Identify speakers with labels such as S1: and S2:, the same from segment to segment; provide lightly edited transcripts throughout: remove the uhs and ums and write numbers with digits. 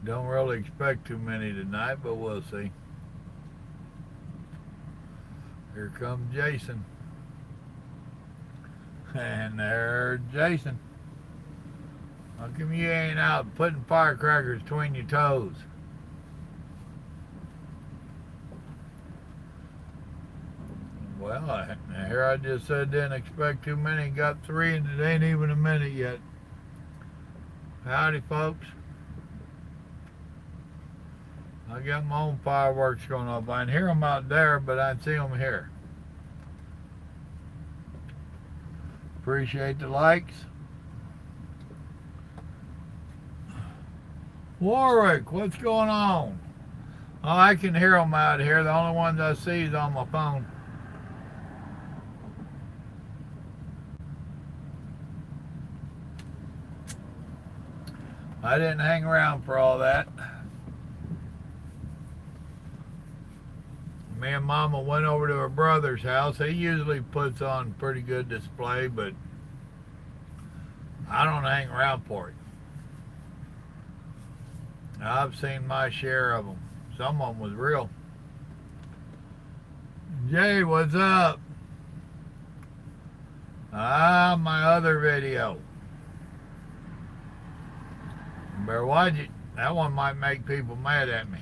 S1: Don't really expect too many tonight, but we'll see. Here comes Jason. And there's Jason. How come you ain't out putting firecrackers between your toes? Well, here I just said didn't expect too many. Got three, and it ain't even a minute yet. Howdy, folks. I got my own fireworks going off. I can hear them out there, but I can see them here. Appreciate the likes. Warwick, what's going on? Oh, I can hear them out here. The only ones I see is on my phone. I didn't hang around for all that. Me and Mama went over to her brother's house. He usually puts on pretty good display, but I don't hang around for it. I've seen my share of them. Some of them was real. Jay, what's up? Ah, my other video. You better watch it. That one might make people mad at me.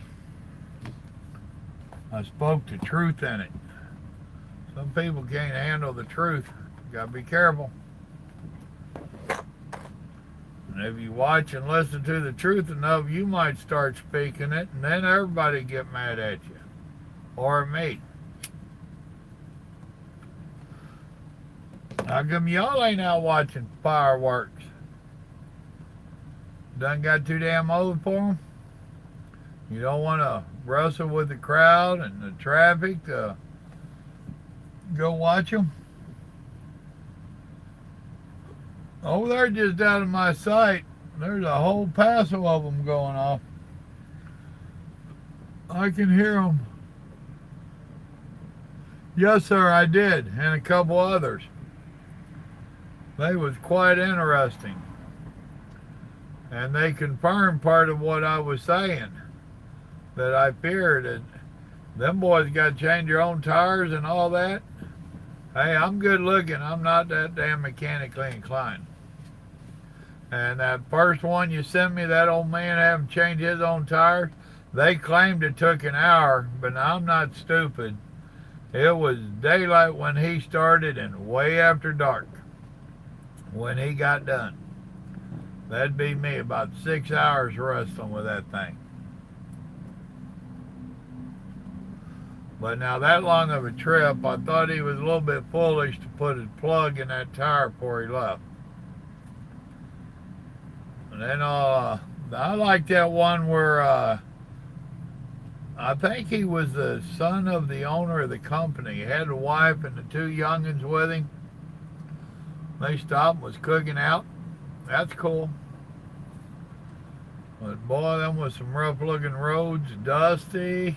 S1: I spoke the truth in it. Some people can't handle the truth. You gotta be careful. And if you watch and listen to the truth enough, you might start speaking it, and then everybody get mad at you. Or me. How come y'all ain't out watching fireworks? Done got too damn old for them? You don't want to wrestle with the crowd and the traffic to go watch them? Over there just out of my sight, there's a whole passel of them going off. I can hear them. Yes, sir, I did, and a couple others. They was quite interesting. And they confirmed part of what I was saying, that I feared it. Them boys got to change their own tires and all that. Hey, I'm good looking. I'm not that damn mechanically inclined. And that first one you sent me, that old man having changed his own tires, they claimed it took an hour, but I'm not stupid. It was daylight when he started and way after dark when he got done. That'd be me, about 6 hours wrestling with that thing. But now that long of a trip, I thought he was a little bit foolish to put his plug in that tire before he left. And then I like that one where I think he was the son of the owner of the company. He had a wife and the two youngins with him. They stopped and was cooking out. That's cool. But boy, them was some rough looking roads, dusty.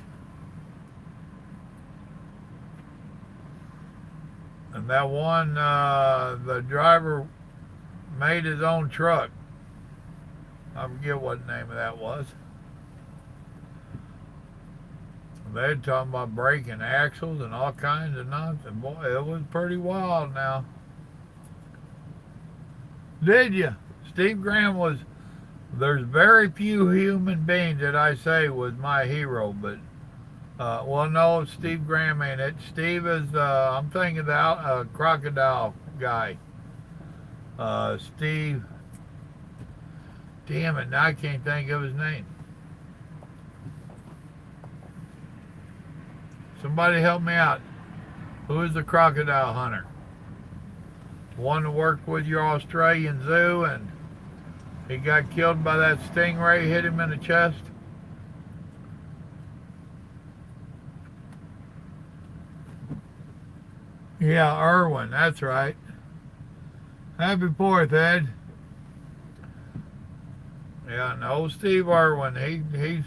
S1: And that one, the driver made his own truck. I forget what the name of that was. They're talking about breaking axles and all kinds of nonsense. Boy, it was pretty wild now. Did you? Steve Graham was, there's very few human beings that I say was my hero, but, well, no, Steve Graham ain't it. Steve is, I'm thinking of the crocodile guy. Steve, damn it, now I can't think of his name. Somebody help me out. Who is the crocodile hunter? One that worked with your Australian zoo and he got killed by that stingray, hit him in the chest. Yeah, Irwin, that's right. Happy 4th, Ed. Yeah, no, Steve Irwin, he's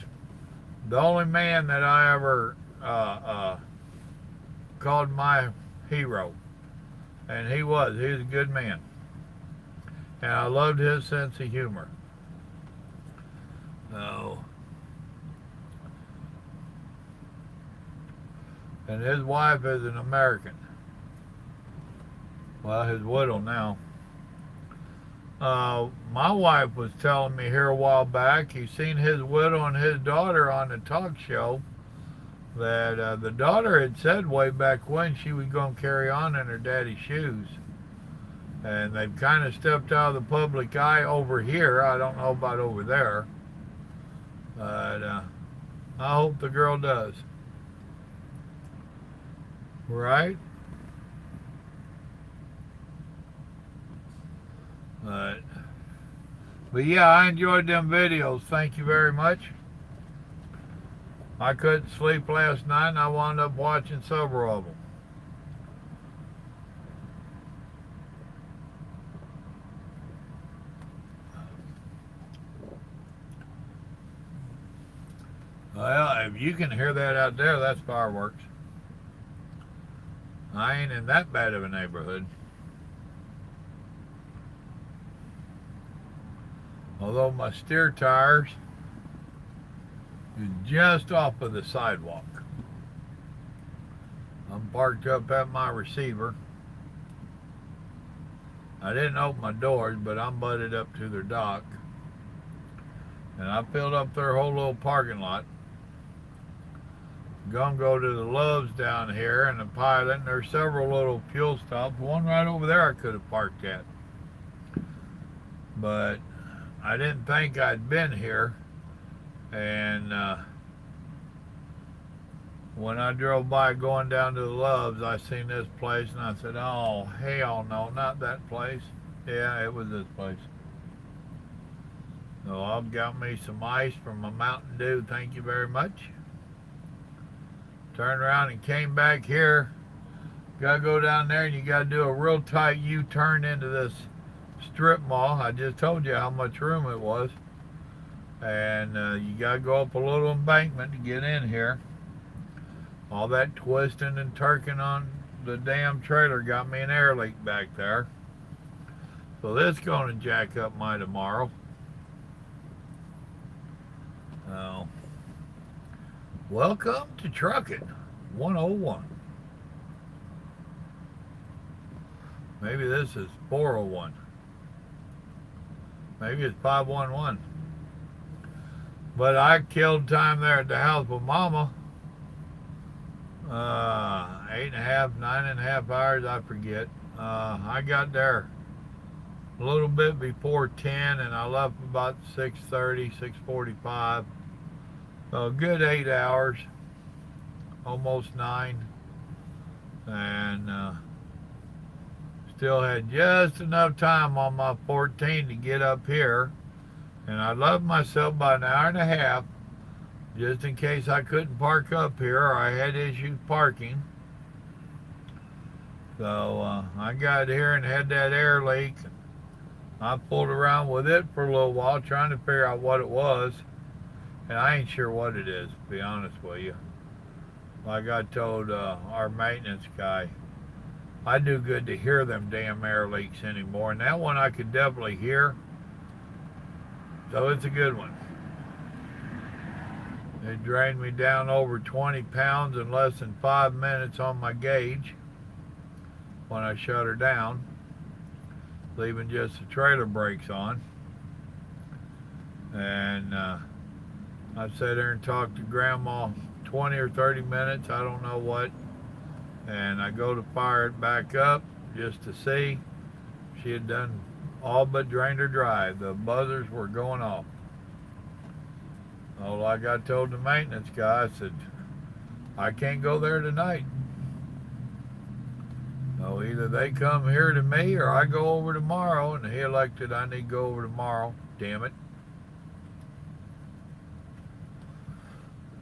S1: the only man that I ever called my hero. And he was a good man. And I loved his sense of humor. So, and his wife is an American. Well, his widow now. My wife was telling me here a while back, he seen his widow and his daughter on the talk show, that the daughter had said way back when she was going to carry on in her daddy's shoes. And they've kind of stepped out of the public eye over here. I don't know about over there. But I hope the girl does. Right? But yeah, I enjoyed them videos. Thank you very much. I couldn't sleep last night and I wound up watching several of them. Well, if you can hear that out there, that's fireworks. I ain't in that bad of a neighborhood. Although my steer tires is just off of the sidewalk. I'm parked up at my receiver. I didn't open my doors, but I'm butted up to their dock. And I filled up their whole little parking lot. Gonna go to the Loves down here and the Pilot, and there's several little fuel stops. One right over there I could have parked at. But I didn't think I'd been here, and when I drove by going down to the Loves, I seen this place and I said, oh hell no, not that place. Yeah, it was this place. So I've got me some ice from a Mountain Dew, thank you very much. Turned around and came back here. Gotta go down there and you gotta do a real tight U-turn into this strip mall. I just told you how much room it was. And you gotta go up a little embankment to get in here. All that twisting and turking on the damn trailer got me an air leak back there. So this is gonna jack up my tomorrow. Welcome to Trucking 101. Maybe this is 401. Maybe it's 511. But I killed time there at the house with Mama. 8.5, 9.5 hours, I forget. I got there a little bit before 10 and I left about 6:30, 6:45. So a good 8 hours, almost 9. And still had just enough time on my 14 to get up here. And I loved myself by an hour and a half, just in case I couldn't park up here or I had issues parking. So I got here and had that air leak. I pulled around with it for a little while trying to figure out what it was. And I ain't sure what it is, to be honest with you. Like I told our maintenance guy, I do good to hear them damn air leaks anymore. And that one I could definitely hear. So it's a good one. It drained me down over 20 pounds in less than 5 minutes on my gauge when I shut her down, leaving just the trailer brakes on. And I sat there and talked to Grandma 20 or 30 minutes, I don't know what. And I go to fire it back up just to see. She had done all but drained her dry. The buzzers were going off. Oh, like I told the maintenance guy, I said, I can't go there tonight. So either they come here to me or I go over tomorrow, and he elected I need to go over tomorrow. Damn it.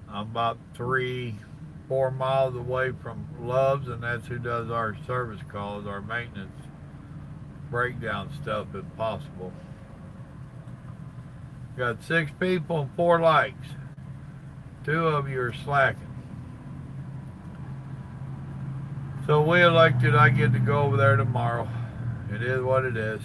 S1: I'm about 3-4 miles away from Loves, and that's who does our service calls, our maintenance breakdown stuff if possible. Got 6 people and 4 likes. 2 of you are slacking. So we elected I get to go over there tomorrow. It is what it is.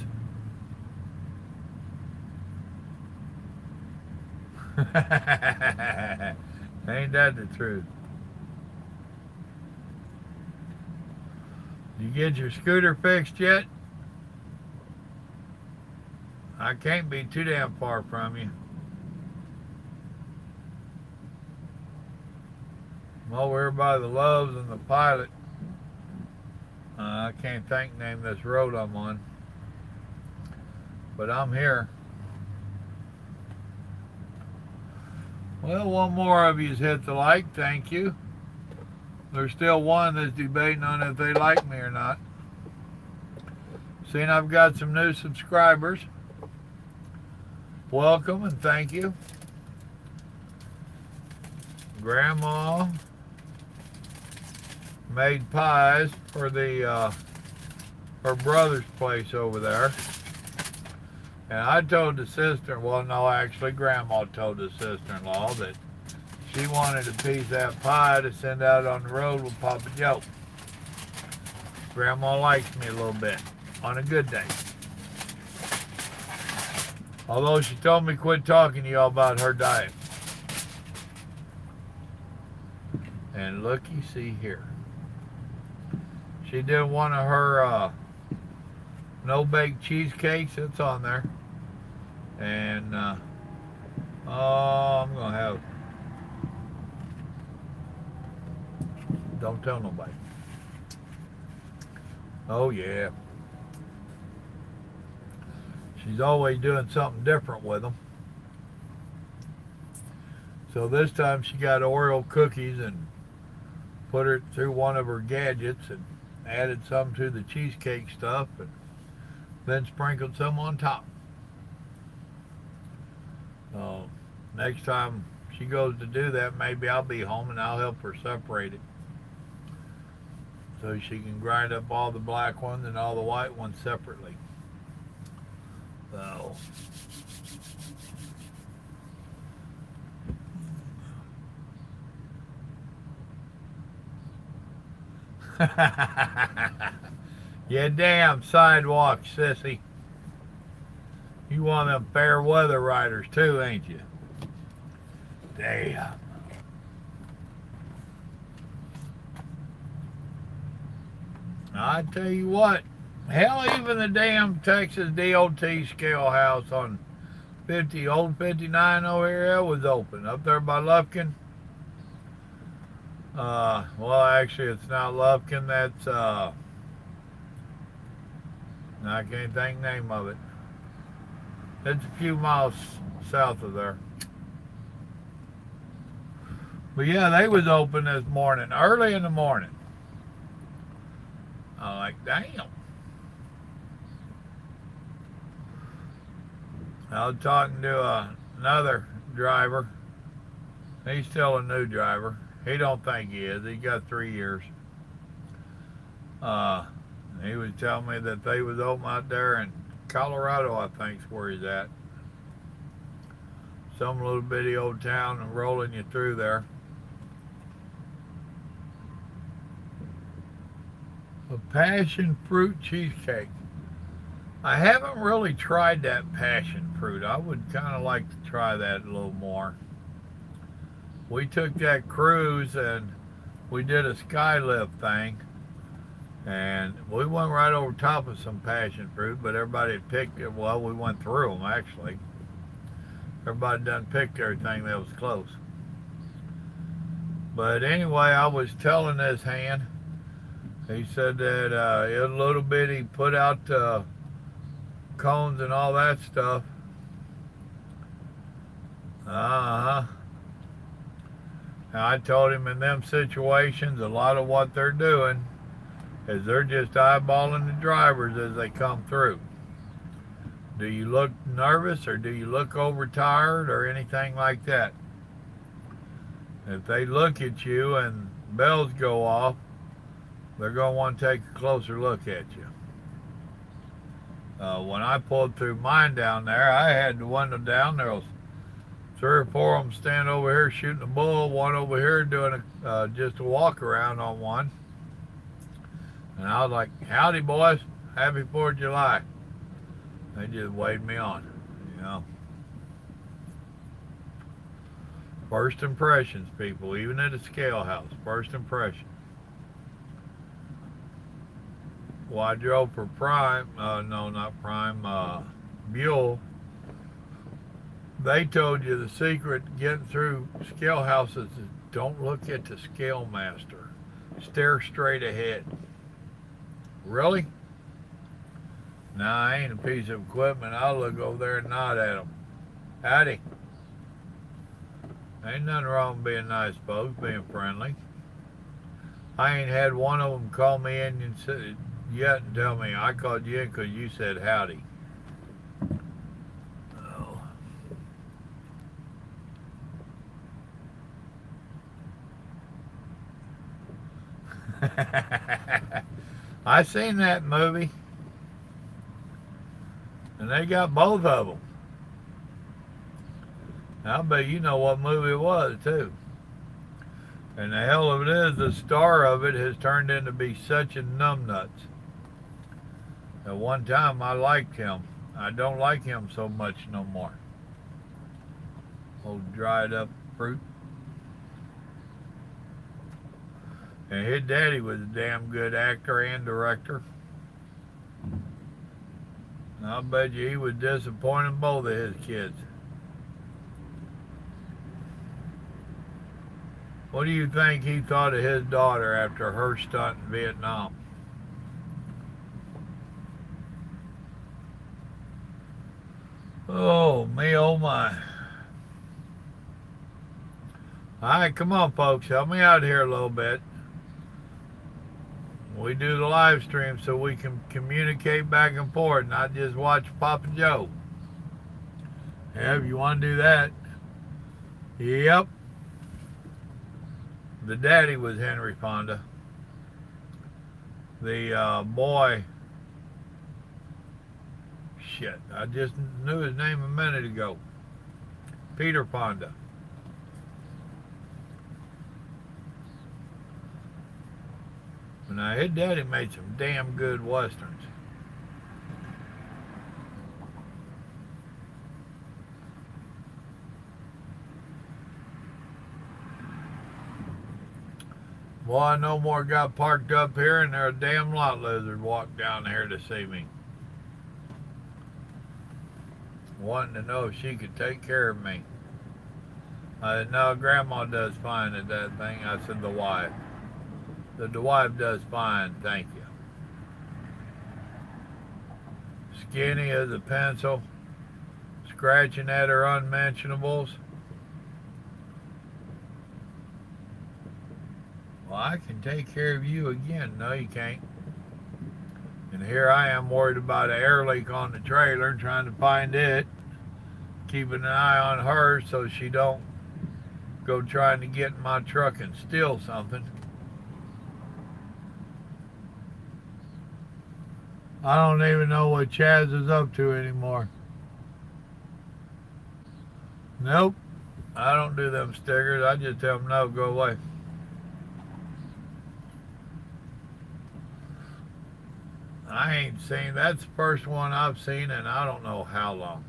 S1: Ain't that the truth? You get your scooter fixed yet? I can't be too damn far from you. I'm over here by the Loves and the Pilot. I can't name this road I'm on. But I'm here. Well, one more of you's hit the like. Thank you. There's still one that's debating on if they like me or not. Seeing I've got some new subscribers. Welcome and thank you. Grandma made pies for the her brother's place over there. And I told the sister, well, no, actually, Grandma told the sister-in-law that she wanted a piece of that pie to send out on the road with Papa Joe. Grandma likes me a little bit on a good day. Although she told me quit talking to y'all about her diet. And looky, see here. She did one of her no-bake cheesecakes. It's on there. And, I'm going to have... Don't tell nobody. Oh, yeah. She's always doing something different with them. So this time she got Oreo cookies and put it through one of her gadgets and added some to the cheesecake stuff and then sprinkled some on top. Next time she goes to do that, maybe I'll be home and I'll help her separate it. So she can grind up all the black ones and all the white ones separately. So yeah, damn sidewalk, sissy. You one of them fair weather riders too, ain't you? Damn. I tell you what, hell, even the damn Texas DOT scale house on old 59 over here, that was open. Up there by Lufkin. Well, actually, it's not Lufkin. That's, I can't think the name of it. It's a few miles south of there. But yeah, they was open this morning, early in the morning. I'm like, damn. I was talking to another driver. He's still a new driver. He don't think he is. He got 3 years. He was telling me that they was open out there in Colorado, I think's where he's at. Some little bitty old town and rolling you through there. A passion fruit cheesecake. I haven't really tried that passion fruit. I would kind of like to try that a little more. We took that cruise and we did a skylift thing. And we went right over top of some passion fruit, but everybody had picked it. Well, we went through them, actually. Everybody done picked everything that was close. But anyway, I was telling this hand, he said that it was a little bitty, put out cones and all that stuff. Now, I told him in them situations, a lot of what they're doing is they're just eyeballing the drivers as they come through. Do you look nervous or do you look overtired or anything like that? If they look at you and bells go off, they're going to want to take a closer look at you. When I pulled through mine down there, I had the window down. There was 3 or 4 of them standing over here shooting a bull, one over here doing just a walk around on one. And I was like, howdy, boys. Happy 4th of July. They just waved me on, you know. First impressions, people, even at a scale house. First impression. Well, I drove for Prime, no, not Prime, Buell. They told you the secret getting through scale houses is don't look at the scale master. Stare straight ahead. Really? Nah, I ain't a piece of equipment. I'll look over there and nod at them. Howdy. Ain't nothing wrong with being nice, folks, being friendly. I ain't had one of them call me in and say, yet and tell me I called you in because you said howdy. Oh. I seen that movie, and they got both of them. I bet you know what movie it was, too. And the hell of it is, the star of it has turned into be such a numbnuts. At one time, I liked him. I don't like him so much no more. Old dried up fruit. And his daddy was a damn good actor and director. And I'll bet you he was disappointing both of his kids. What do you think he thought of his daughter after her stunt in Vietnam? Oh, me, oh my. All right, come on, folks. Help me out here a little bit. We do the live stream so we can communicate back and forth, not just watch Papa Joe. Yeah, if you want to do that. Yep. The daddy was Henry Fonda. The boy, shit, I just knew his name a minute ago. Peter Fonda. Now, his daddy made some damn good westerns. Boy, I no more got parked up here and there a damn lot lizard walked down here to see me. Wanting to know if she could take care of me. I said, no, Grandma does fine at that thing. I said, the wife. The wife does fine, thank you. Skinny as a pencil. Scratching at her unmentionables. Well, I can take care of you again. No, you can't. And here I am worried about an air leak on the trailer, trying to find it. Keeping an eye on her so she don't go trying to get in my truck and steal something. I don't even know what Chaz is up to anymore. Nope. I don't do them stickers. I just tell them no, go away. I ain't seen, that's the first one I've seen in I don't know how long.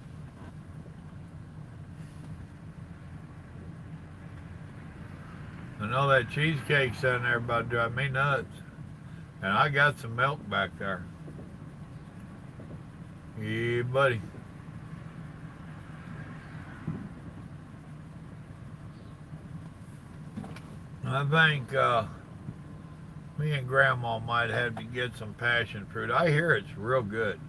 S1: I know that cheesecake's sitting there about to drive me nuts. And I got some milk back there. Yeah, buddy. I think me and Grandma might have to get some passion fruit. I hear it's real good.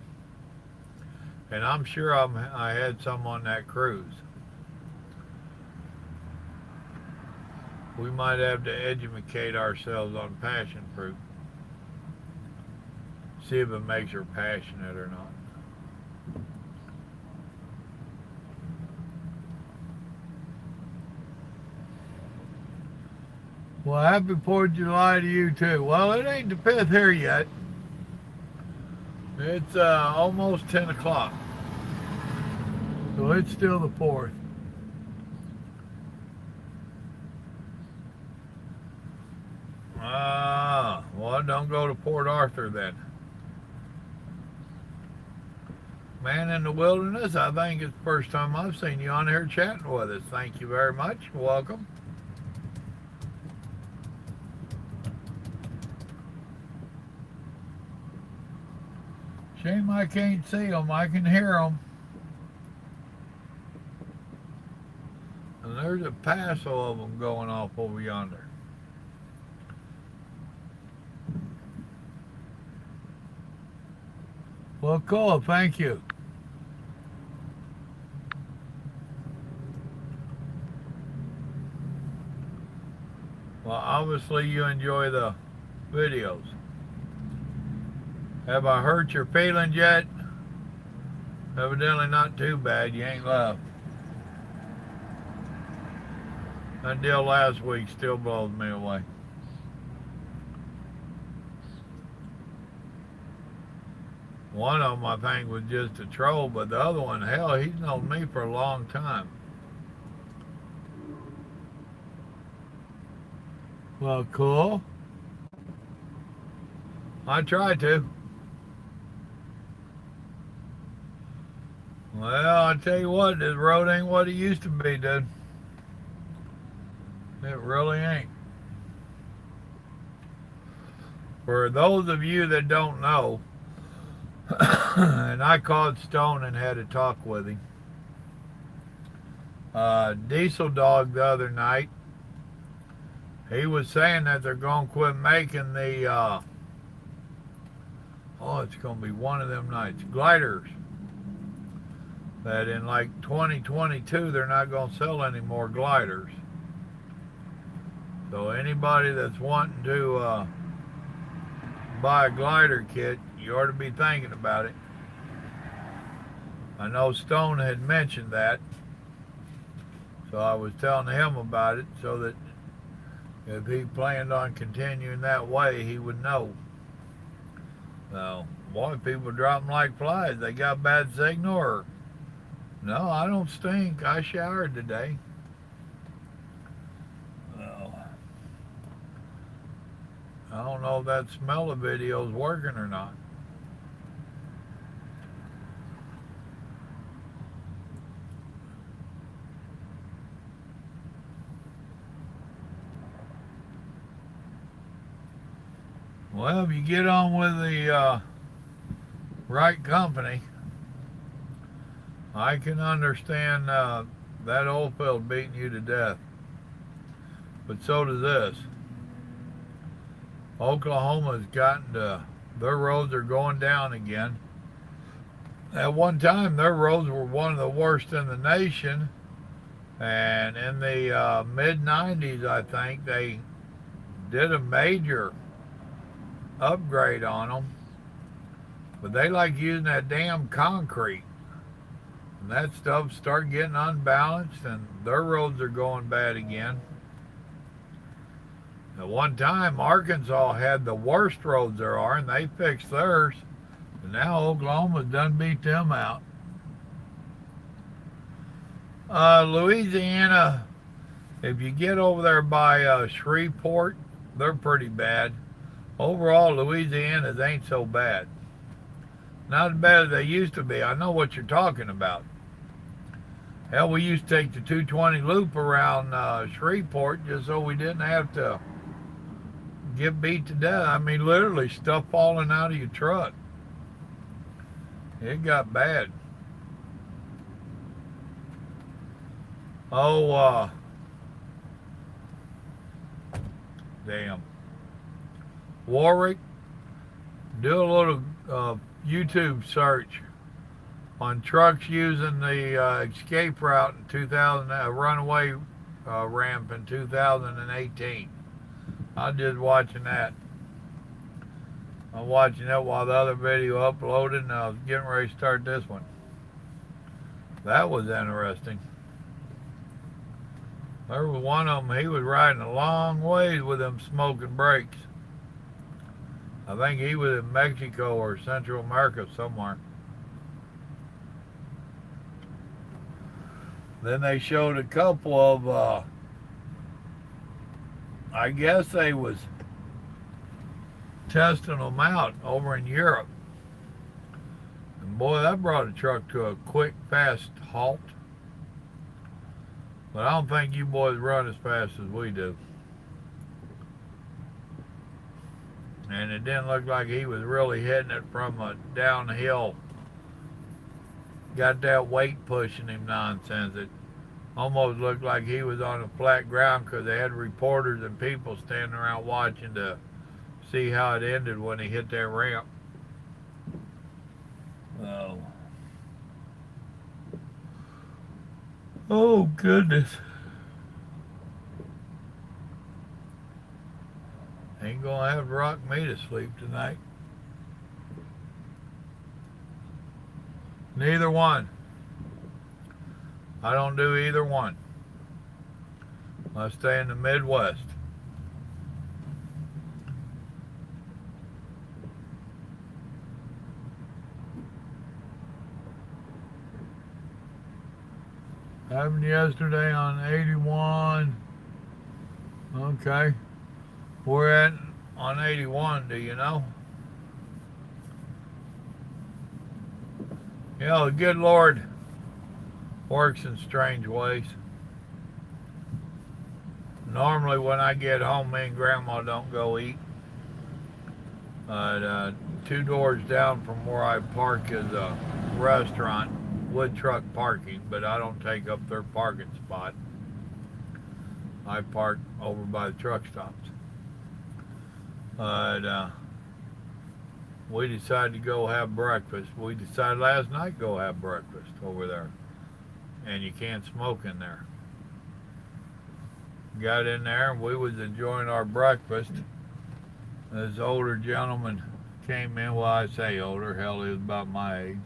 S1: And I'm sure I had some on that cruise. We might have to educate ourselves on passion fruit. See if it makes her passionate or not. Well, happy 4th of July to you too. Well, it ain't the 5th here yet. It's almost 10 o'clock. So it's still the 4th. Well, don't go to Port Arthur then. Man in the Wilderness, I think it's the first time I've seen you on here chatting with us. Thank you very much. Welcome. Shame I can't see them. I can hear them. And there's a Paso of them going off over yonder. Well, cool. Thank you. Well, obviously you enjoy the videos. Have I hurt your feelings yet? Evidently not too bad. You ain't left. That deal last week still blows me away. One of them, I think, was just a troll, but the other one, hell, he's known me for a long time. Well, cool. I try to. Well, I tell you what, this road ain't what it used to be, dude. It really ain't. For those of you that don't know, and I called Stone and had a talk with him. Diesel Dog the other night, he was saying that they're going to quit making the, it's going to be one of them nights, gliders. That in like 2022, they're not going to sell any more gliders. So anybody that's wanting to buy a glider kit, you ought to be thinking about it. I know Stone had mentioned that, so I was telling him about it so that if he planned on continuing that way, he would know. So, boy, people dropping like flies. They got bad signal or... No, I don't stink. I showered today. I don't know if that smell of video is working or not. Well, if you get on with the right company, I can understand that oil field beating you to death. But so does this. Oklahoma's gotten to, their roads are going down again. At one time, their roads were one of the worst in the nation. And in the mid-90s, I think, they did a major upgrade on them. But they like using that damn concrete. And that stuff started getting unbalanced, and their roads are going bad again. At one time, Arkansas had the worst roads there are, and they fixed theirs. And now Oklahoma's done beat them out. Louisiana, if you get over there by Shreveport, they're pretty bad. Overall, Louisiana's ain't so bad. Not as bad as they used to be. I know what you're talking about. Hell, we used to take the 220 loop around Shreveport just so we didn't have to get beat to death. I mean, literally stuff falling out of your truck. It got bad. Oh, damn. Warwick, do a little YouTube search on trucks using the escape route in 2000, runaway ramp in 2018. I'm just watching that. I'm watching that while the other video uploaded, and I was getting ready to start this one. That was interesting. There was one of them, he was riding a long ways with them smoking brakes. I think he was in Mexico or Central America somewhere. Then they showed a couple of, I guess they was testing them out over in Europe. And Boy, that brought a truck to a quick, fast halt. But I don't think you boys run as fast as we do. And it didn't look like he was really hitting it from a downhill. Got that weight pushing him nonsense. It almost looked like he was on a flat ground because they had reporters and people standing around watching to see how it ended when he hit that ramp. Oh goodness. Ain't gonna have to rock me to sleep tonight. Neither one. I don't do either one. I stay in the Midwest. Happened yesterday on 81. Okay. We're at on 81, do you know? You know, the good Lord works in strange ways. Normally when I get home, me and Grandma don't go eat. But 2 doors down from where I park is a restaurant, wood truck parking, but I don't take up their parking spot. I park over by the truck stops. But we decided to go have breakfast. We decided last night to go have breakfast over there. And you can't smoke in there. Got in there and we was enjoying our breakfast. This older gentleman came in. Well, I say older, hell, he was about my age.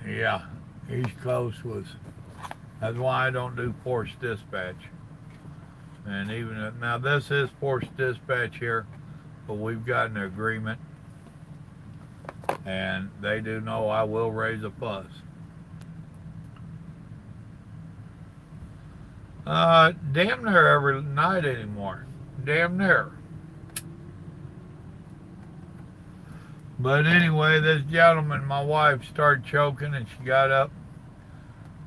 S1: Yeah, East Coast was, that's why I don't do forced dispatch. And even, now this is forced dispatch here, but we've got an agreement. And they do know I will raise a fuss. Damn near every night anymore. Damn near. But anyway, this gentleman, my wife started choking and she got up,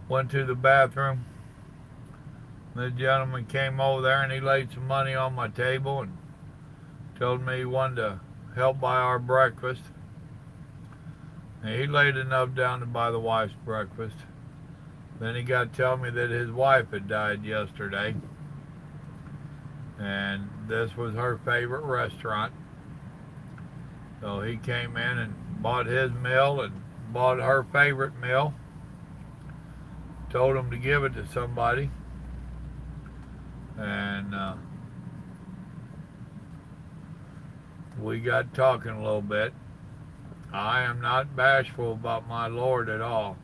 S1: went to the bathroom. The gentleman came over there and he laid some money on my table and told me he wanted to help buy our breakfast. And he laid enough down to buy the wife's breakfast. Then he got to tell me that his wife had died yesterday. And this was her favorite restaurant. So he came in and bought his meal and bought her favorite meal. Told him to give it to somebody. And we got talking a little bit. I am not bashful about my Lord at all.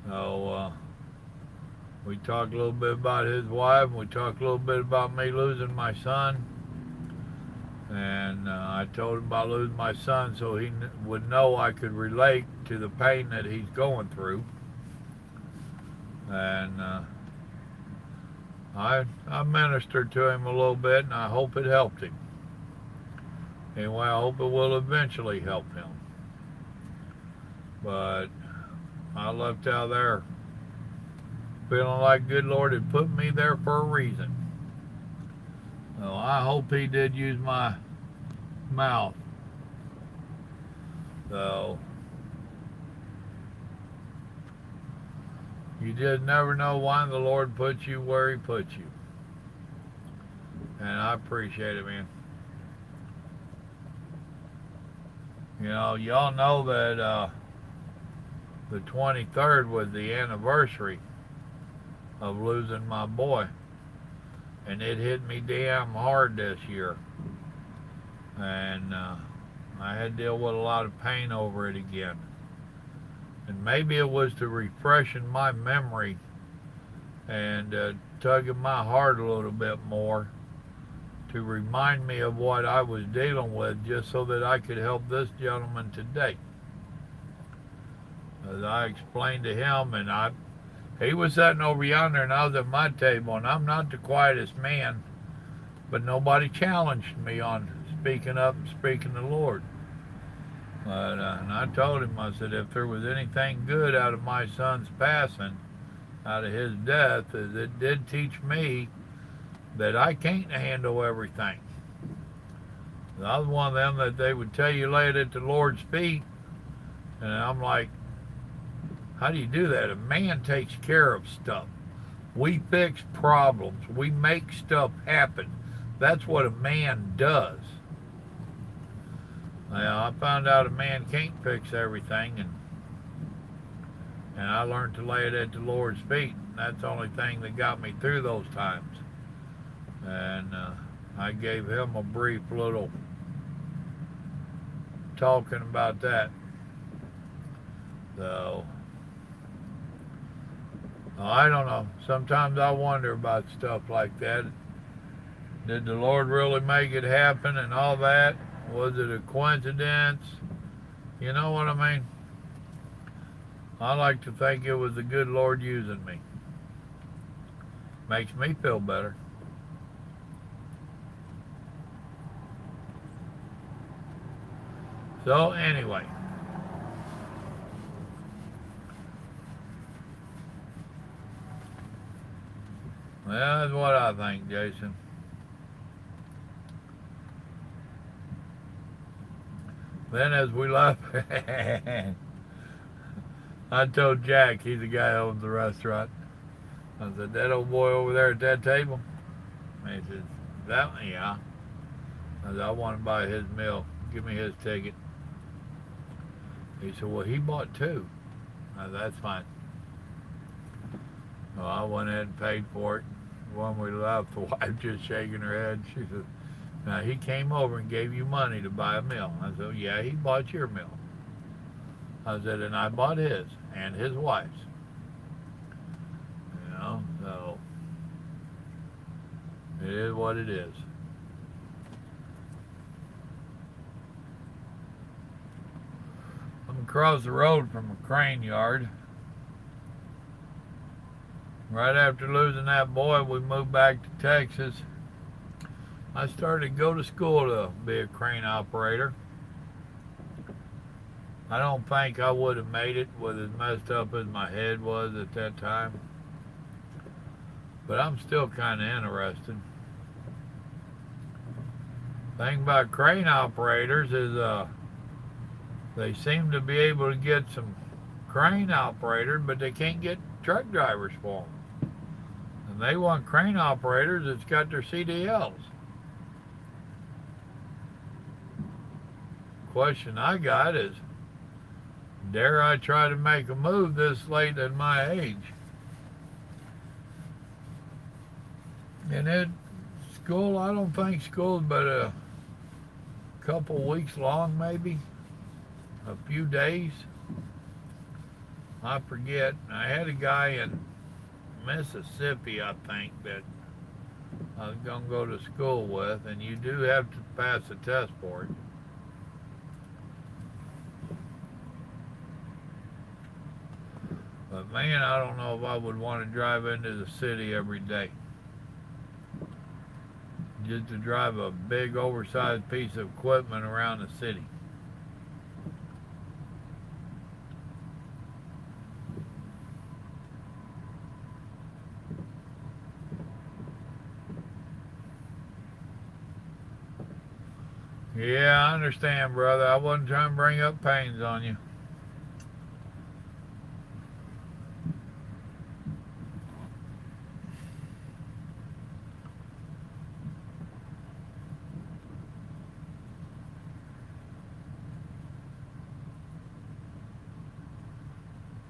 S1: So we talked a little bit about his wife. We talked a little bit about me losing my son. And I told him about losing my son so he would know I could relate to the pain that he's going through. And I ministered to him a little bit, and I hope it helped him. Anyway, I hope it will eventually help him. But I left out there feeling like good Lord had put me there for a reason. So I hope he did use my mouth. So you just never know why the Lord puts you where he puts you. And I appreciate it, man. You know, y'all know that the 23rd was the anniversary of losing my boy. And it hit me damn hard this year. And I had to deal with a lot of pain over it again. And maybe it was to refreshen my memory and tugging my heart a little bit more to remind me of what I was dealing with, just so that I could help this gentleman today. As I explained to him, and he was sitting over yonder and I was at my table, and I'm not the quietest man, but nobody challenged me on speaking up and speaking the Lord. And I told him, I said, if there was anything good out of my son's passing, out of his death, is it did teach me that I can't handle everything. I was one of them that they would tell you lay it at the Lord's feet, and I'm like, how do you do that? A man takes care of stuff. We fix problems. We make stuff happen. That's what a man does. Well, I found out a man can't fix everything, and I learned to lay it at the Lord's feet. And that's the only thing that got me through those times. And I gave him a brief little talking about that. So, I don't know. Sometimes I wonder about stuff like that. Did the Lord really make it happen and all that? Was it a coincidence? You know what I mean? I like to think it was the good Lord using me. Makes me feel better. So anyway, well, that's what I think, Jason. Then as we left, I told Jack, he's the guy who owns the restaurant, I said, that old boy over there at that table? And he says, that one? Yeah. I said, I want to buy his meal. Give me his ticket. He said, well, he bought two. I said, that's fine. Well, I went ahead and paid for it. When we left, the wife just shaking her head. She said, now, he came over and gave you money to buy a meal. I said, oh, yeah, he bought your meal. I said, and I bought his and his wife's. You know, so it is what it is. I'm across the road from a crane yard. Right after losing that boy, we moved back to Texas. I started to go to school to be a crane operator. I don't think I would have made it with as messed up as my head was at that time. But I'm still kind of interested. The thing about crane operators is they seem to be able to get some crane operators, but they can't get truck drivers for them. And they want crane operators that's got their CDLs. Question I got is, dare I try to make a move this late at my age? And school, I don't think school's but a couple weeks long, maybe a few days. I forget. I had a guy in Mississippi, I think, that I was going to go to school with, and you do have to pass a test for it. But man, I don't know if I would want to drive into the city every day. Just to drive a big oversized piece of equipment around the city. Yeah, I understand, brother. I wasn't trying to bring up pains on you.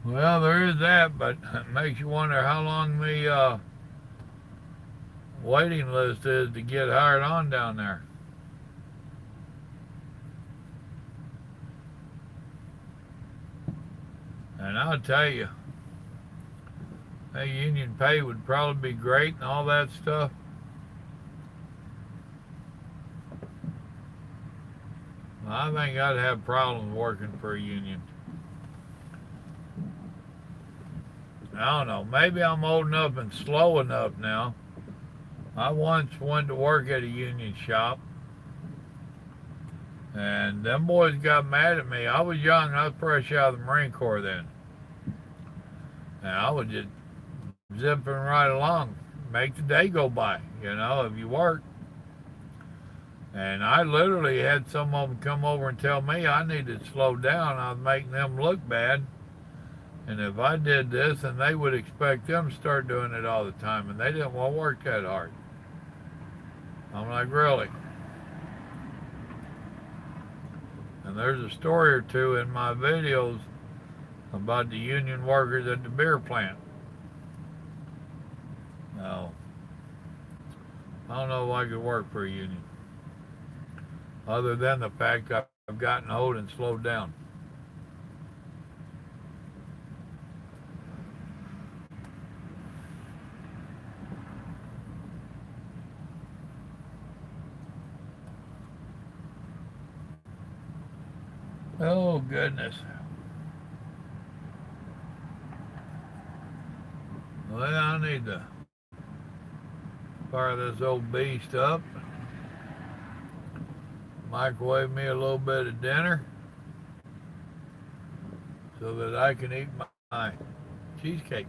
S1: Well, there is that, but it makes you wonder how long the waiting list is to get hired on down there. And I'll tell you, that union pay would probably be great and all that stuff. I think I'd have problems working for a union. I don't know. Maybe I'm old enough and slow enough now I once went to work at a union shop, and them boys got mad at me. I was young, I was fresh out of the Marine Corps then. And I was just zipping right along, make the day go by, if you work. And I literally had some of them come over and tell me I needed to slow down. I was making them look bad. And if I did this, then they would expect them to start doing it all the time. And they didn't want to work that hard. I'm like, really? And there's a story or two in my videos about the union workers at the beer plant. No. I don't know if I could work for a union. Other than the fact I've gotten old and slowed down. Oh, goodness. Well, I need to fire this old beast up. Microwave me a little bit of dinner so that I can eat my cheesecake.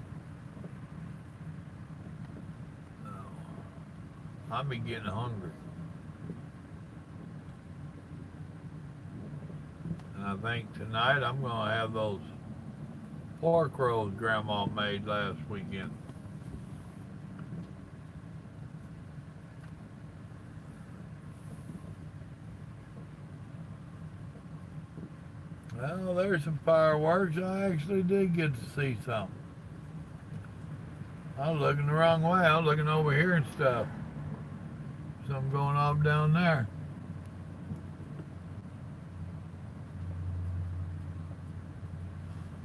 S1: Oh, I'm getting hungry. And I think tonight I'm going to have those pork rolls Grandma made last weekend. Well, there's some fireworks. I actually did get to see some. I was looking the wrong way. I was looking over here and stuff. Something going off down there.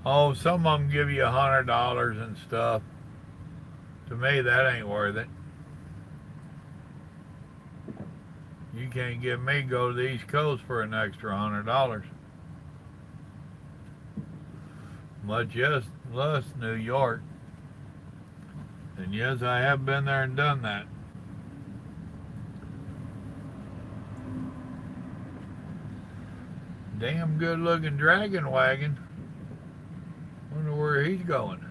S1: Oh, some of them give you $100 and stuff. To me, that ain't worth it. You can't get me to go to the East Coast for an extra $100. Much less New York. And yes, I have been there and done that. Damn good looking dragon wagon. Wonder where he's going.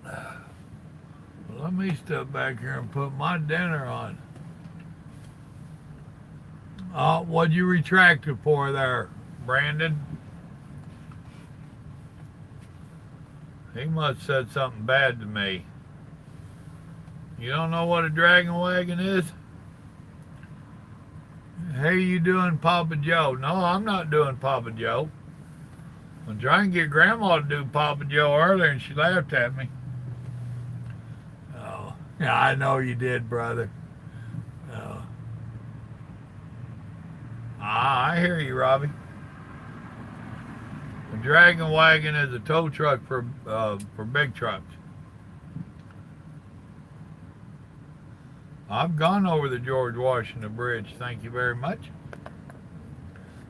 S1: Well, let me step back here and put my dinner on. What'd you retract it for there, Brandon? He must have said something bad to me. You don't know what a dragon wagon is? Hey, you doing Papa Joe? No, I'm not doing Papa Joe. I'm trying to get Grandma to do Papa Joe earlier, and she laughed at me. Oh, yeah, I know you did, brother. Oh. I hear you, Robbie. A dragon wagon is a tow truck for big trucks. I've gone over the George Washington Bridge, thank you very much.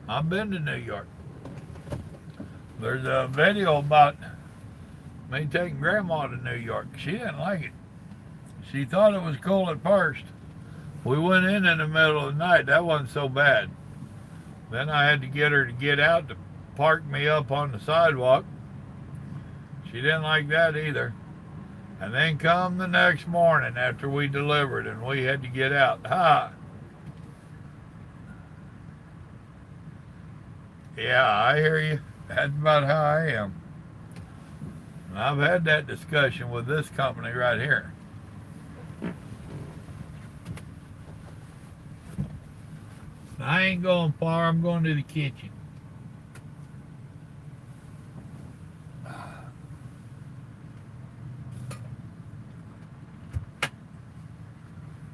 S1: I've been to New York. There's a video about me taking Grandma to New York. She didn't like it. She thought it was cool at first. We went in the middle of the night. That wasn't so bad. Then I had to get her to get out to park me up on the sidewalk. She didn't like that either. And then come the next morning after we delivered and we had to get out. Yeah, I hear you. That's about how I am. And I've had that discussion with this company right here. I ain't going far. I'm going to the kitchen.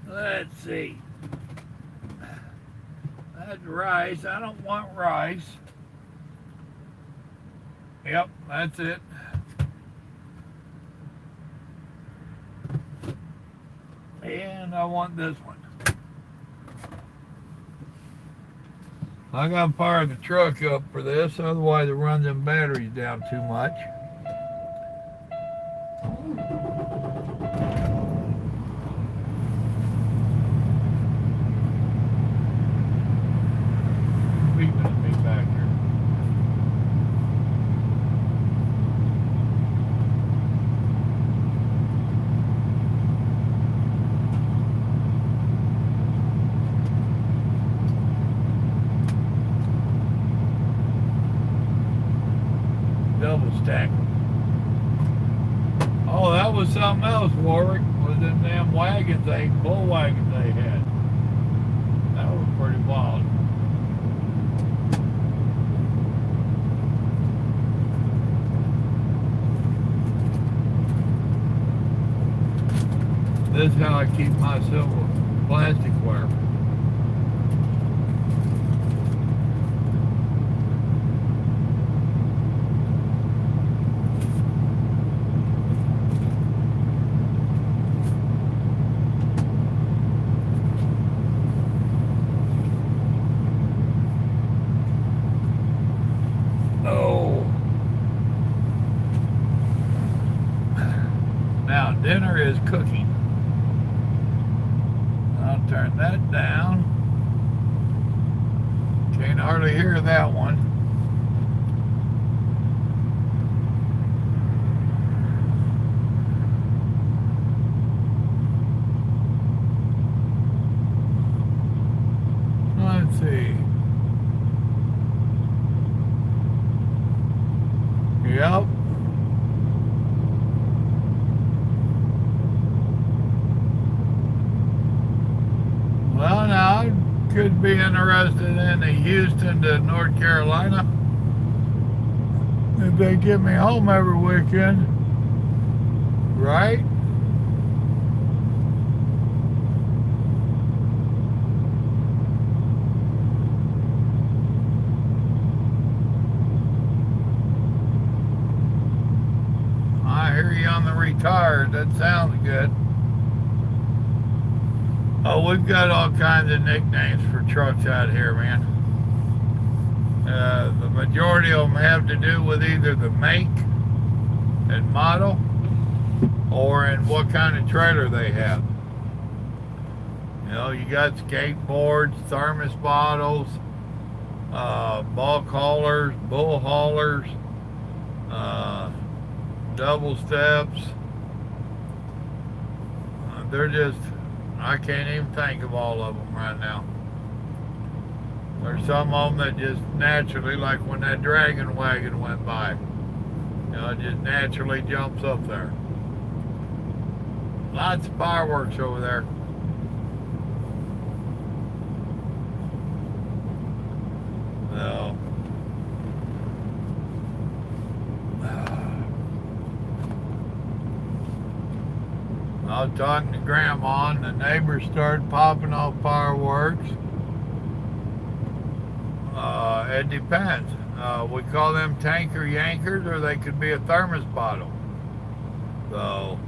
S1: Let's see. That's rice. I don't want rice. Yep, that's it. And I want this one. I gotta fire the truck up for this, otherwise it runs them batteries down too much. Beeping at me back here. Double stack. Oh, that was something else, Warwick. Was them damn wagons, bull wagons they had. That was pretty wild. This is how I keep my silver plasticware. Oh. Now dinner is cooking. I'll turn that down. Can't hardly hear that one. Let's see. Yep. Well, now I could be interested in the Houston to North Carolina if they get me home every weekend, right? I hear you on the retired. That sounds good. Oh, we've got all kinds of nicknames for trucks out here, man. The majority of them have to do with either the make and model or in what kind of trailer they have. You know, you got skateboards, thermos bottles, bulk haulers, bull haulers, double steps. They're just, I can't even think of all of them right now. There's some of them that just naturally, like when that dragon wagon went by, you know, it just naturally jumps up there. Lots of fireworks over there. So, I was talking to Grandma, and the neighbors started popping off fireworks. It depends. We call them tanker yankers, or they could be a thermos bottle. So,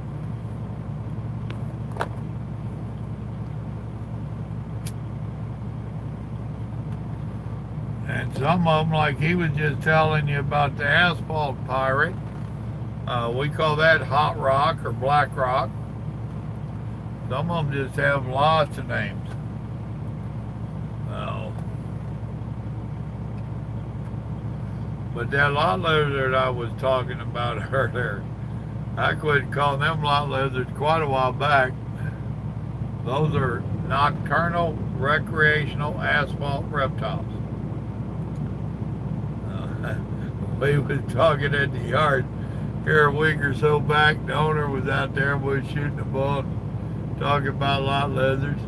S1: and some of them, like he was just telling you about the asphalt pirate, we call that hot rock or black rock. Some of them just have lots of names. But that lot lizard I was talking about earlier, I quit calling them lot lizards quite a while back. Those are nocturnal recreational asphalt reptiles. We was talking at the yard here a week or so back. The owner was out there, we was shooting a bull, talking about lot lizards,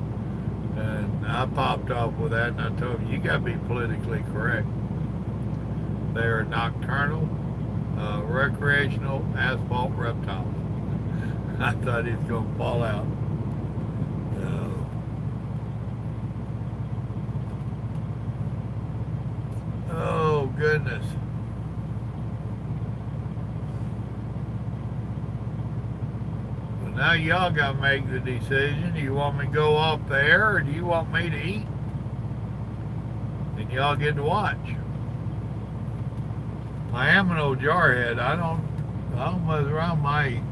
S1: and I popped off with that, and I told him, you got to be politically correct. They are nocturnal, recreational asphalt reptiles. I thought he was going to fall out. Oh, goodness. Well, now y'all got to make the decision. Do you want me to go off the air, or do you want me to eat? And y'all get to watch. I am an old jarhead. I don't mess around my eat.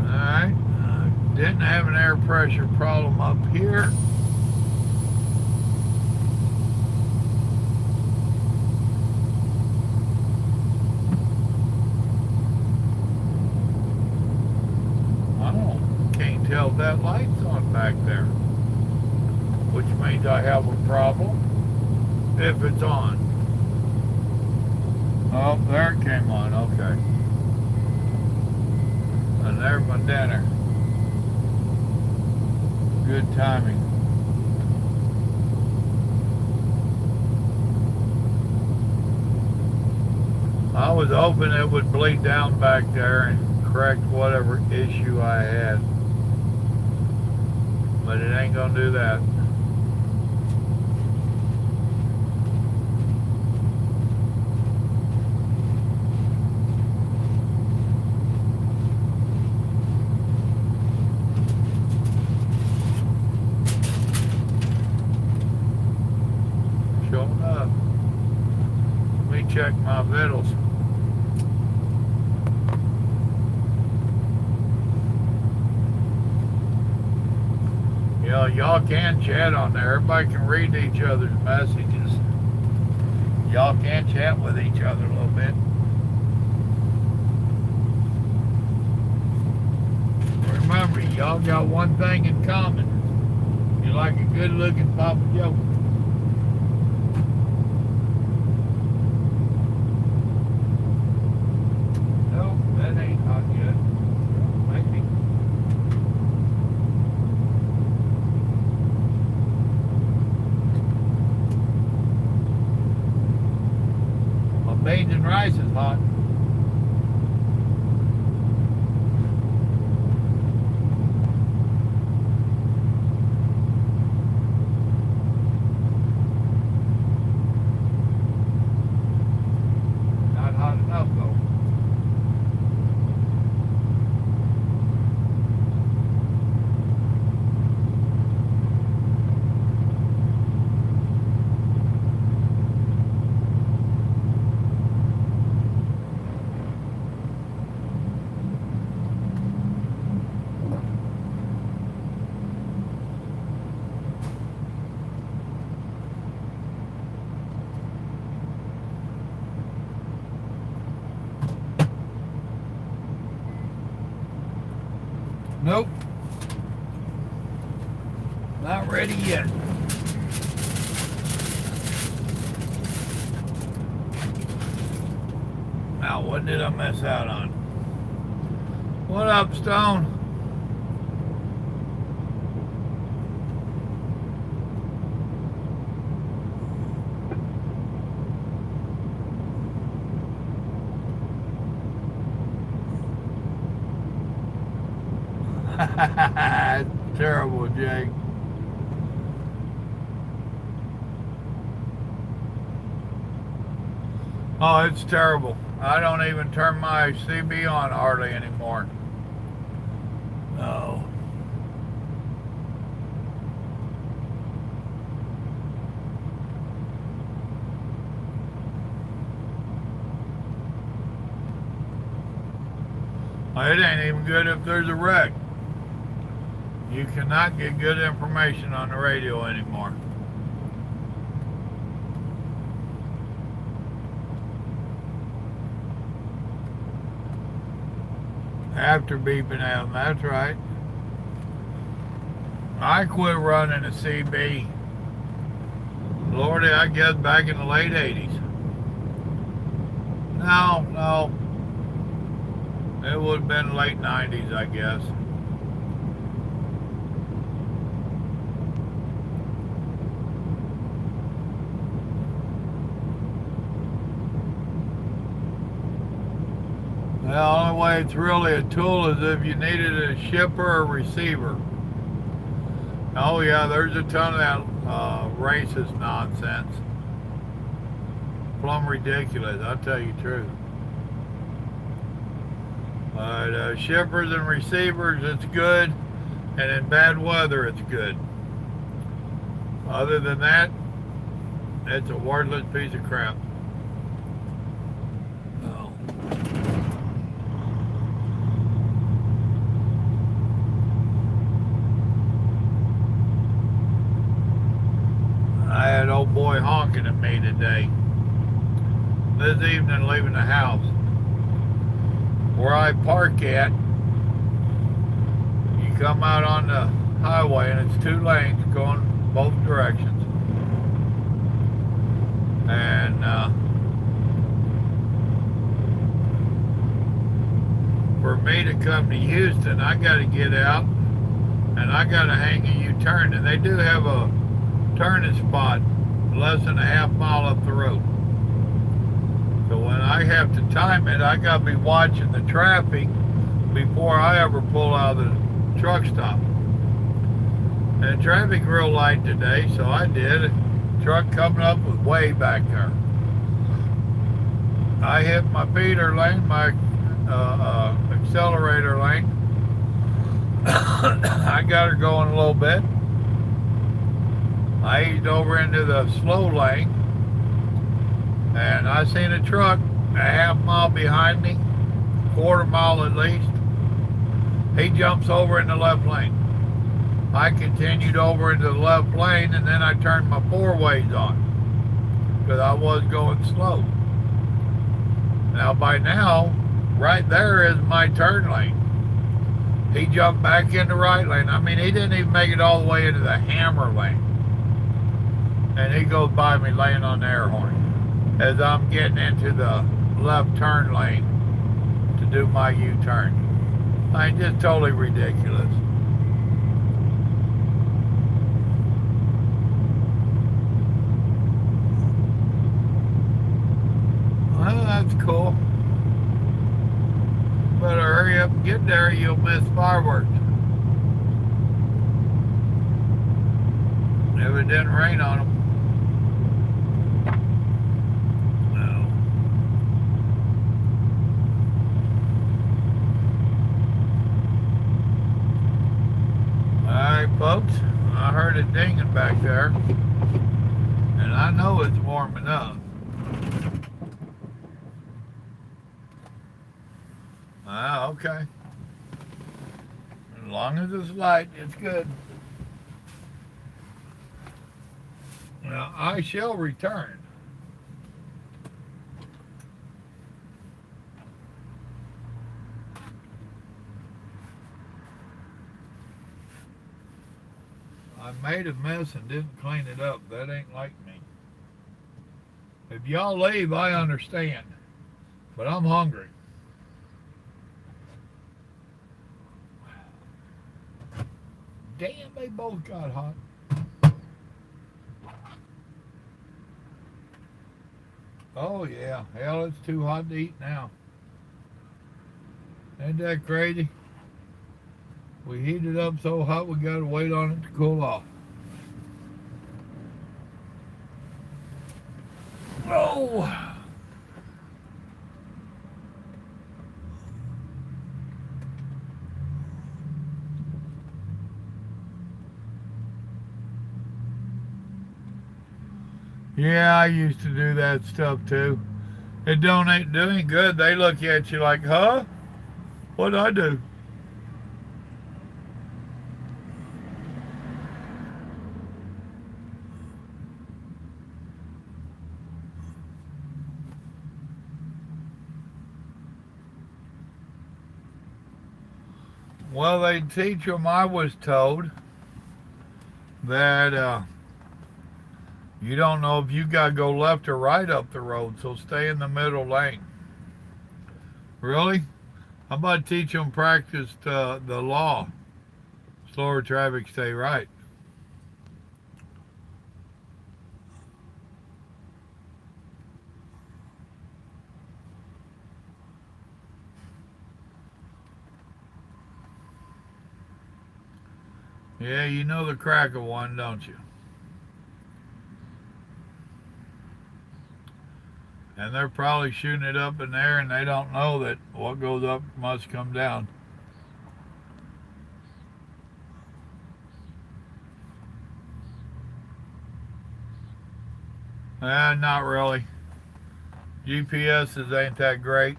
S1: Alright, didn't have an air pressure problem up here. Can't tell if that light's on back there, which means I have a problem if it's on. Oh, there it came on, okay. And there's my dinner. Good timing. I was hoping it would bleed down back there and correct whatever issue I had. But it ain't gonna do that. Showing up. Let me check my vittles. Y'all can chat on there. Everybody can read each other's messages. Y'all can chat with each other a little bit. Remember, y'all got one thing in common. You like a good-looking Papa Joe. Nope, that ain't hot yet. Maybe. Beans and rice is hot. Not hot enough though. Nope. Not ready yet. Now, what did I miss out on? What up, Stone? Terrible, Jake. Oh, it's terrible. I don't even turn my CB on hardly anymore. No. It ain't even good if there's a wreck. You cannot get good information on the radio anymore. After beeping out, that's right. I quit running a CB, Lordy, I guess back in the late 80s. No. It would have been late 90s, I guess. The only way it's really a tool is if you needed a shipper or receiver. Oh yeah, there's a ton of that racist nonsense. Plumb ridiculous, I'll tell you the truth. But shippers and receivers, it's good, and in bad weather, it's good. Other than that, it's a worthless piece of crap. I had old boy honking at me today. This evening leaving the house. Where I park at, you come out on the highway and it's two lanes going both directions. And for me to come to Houston, I got to get out and I got to hang a U-turn. And they do have a turning spot less than a half mile up the road. So when I have to time it, I got to be watching the traffic before I ever pull out of the truck stop. And traffic real light today, so I did. Truck coming up was way back there. I hit my feeder lane, my accelerator lane. I got her going a little bit. I eased over into the slow lane, and I seen a truck a half mile behind me, quarter mile at least. He jumps over in the left lane. I continued over into the left lane, and then I turned my four ways on because I was going slow. Now by now, right there is my turn lane. He jumped back in the right lane. I mean, he didn't even make it all the way into the hammer lane. And he goes by me laying on the air horn as I'm getting into the left turn lane to do my U-turn. I mean, just totally ridiculous. Well, that's cool. Better hurry up and get there, you'll miss fireworks. If it didn't rain on them. Alright folks, I heard it dinging back there, and I know it's warming up. Okay. As long as it's light, it's good. Now, I shall return. I made a mess and didn't clean it up. That ain't like me. If y'all leave, I understand. But I'm hungry. Damn, they both got hot. Oh yeah, hell, it's too hot to eat now. Ain't that crazy? We heat it up so hot we gotta wait on it to cool off. Oh! Yeah, I used to do that stuff too. It ain't doing good. They look at you like, huh? What'd I do? Well, they teach them, I was told, that you don't know if you got to go left or right up the road, so stay in the middle lane. Really? How about teach them practice the law? Slower traffic, stay right. Yeah, you know the crack of one, don't you? And they're probably shooting it up in there and they don't know that what goes up must come down. Not really. GPSs ain't that great.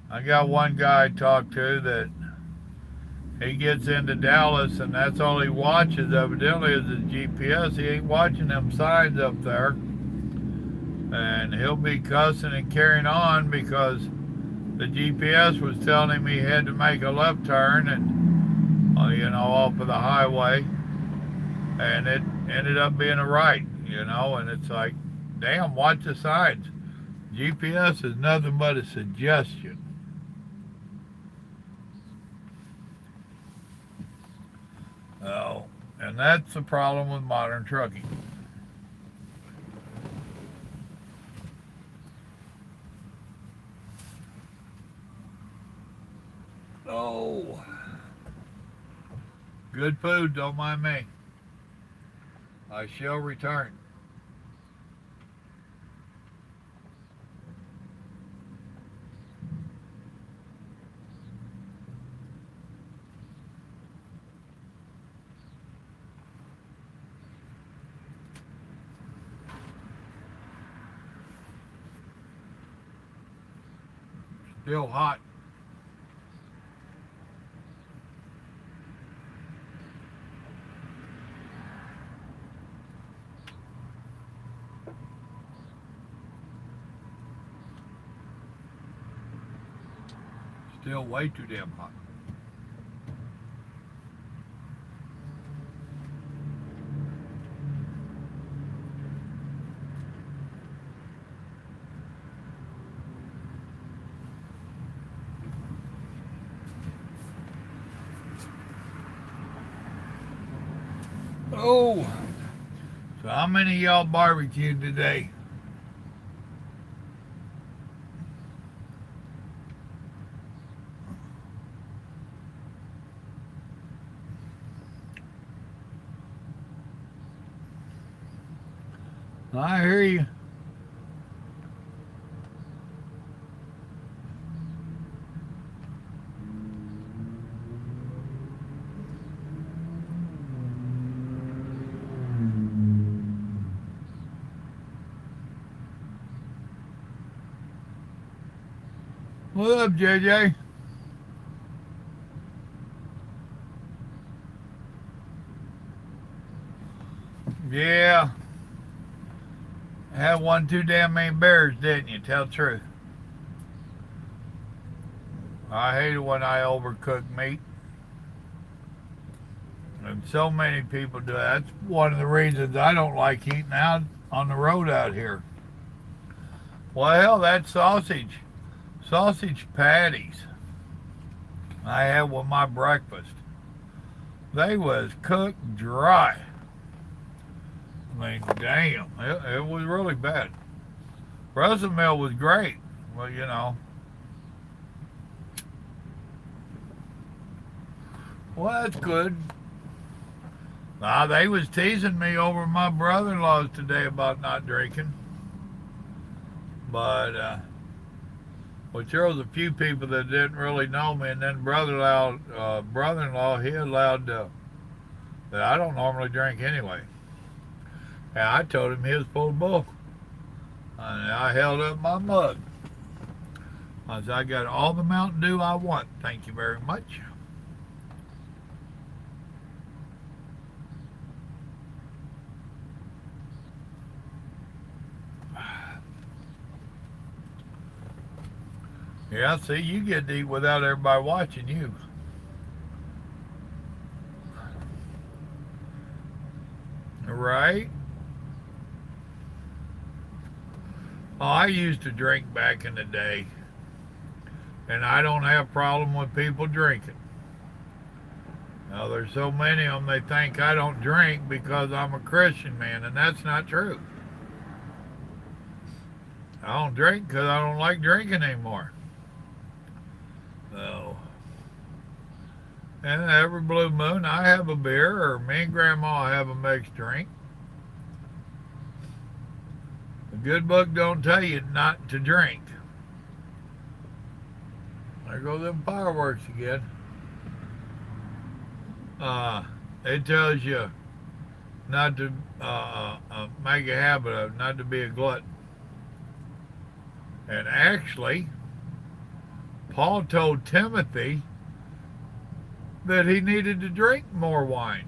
S1: I got one guy I talked to that he gets into Dallas and that's all he watches evidently is his GPS. He ain't watching them signs up there. And he'll be cussing and carrying on because the GPS was telling him he had to make a left turn and, off of the highway. And it ended up being a right, and it's like, damn, watch the signs. GPS is nothing but a suggestion. Oh, and that's the problem with modern trucking. Oh, good food, don't mind me. I shall return. Still hot. Still way too damn hot. Oh, so how many of y'all barbecued today? I hear you. What up, JJ? Yeah, had one too damn many bears, didn't you? Tell the truth. I hate it when I overcook meat, and so many people do that. That's one of the reasons I don't like eating out on the road out here. Well, hell, that sausage patties I had with my breakfast, they was cooked dry. I mean, damn, it was really bad. Russell Mill was great. Well. Well, that's good. They was teasing me over my brother-in-law's today about not drinking. But, which there was a few people that didn't really know me. And then brother-in-law, he allowed that I don't normally drink anyway. And I told him he was full of bull. And I held up my mug. I said, I got all the Mountain Dew I want. Thank you very much. Yeah, see, you get to eat without everybody watching you. Right? Oh, I used to drink back in the day, and I don't have a problem with people drinking. Now, there's so many of them, they think I don't drink because I'm a Christian man, and that's not true. I don't drink because I don't like drinking anymore. So, and every blue moon, I have a beer, or me and Grandma have a mixed drink. The good book don't tell you not to drink. There go them fireworks again. It tells you not to make a habit of, not to be a glutton. And actually, Paul told Timothy that he needed to drink more wine.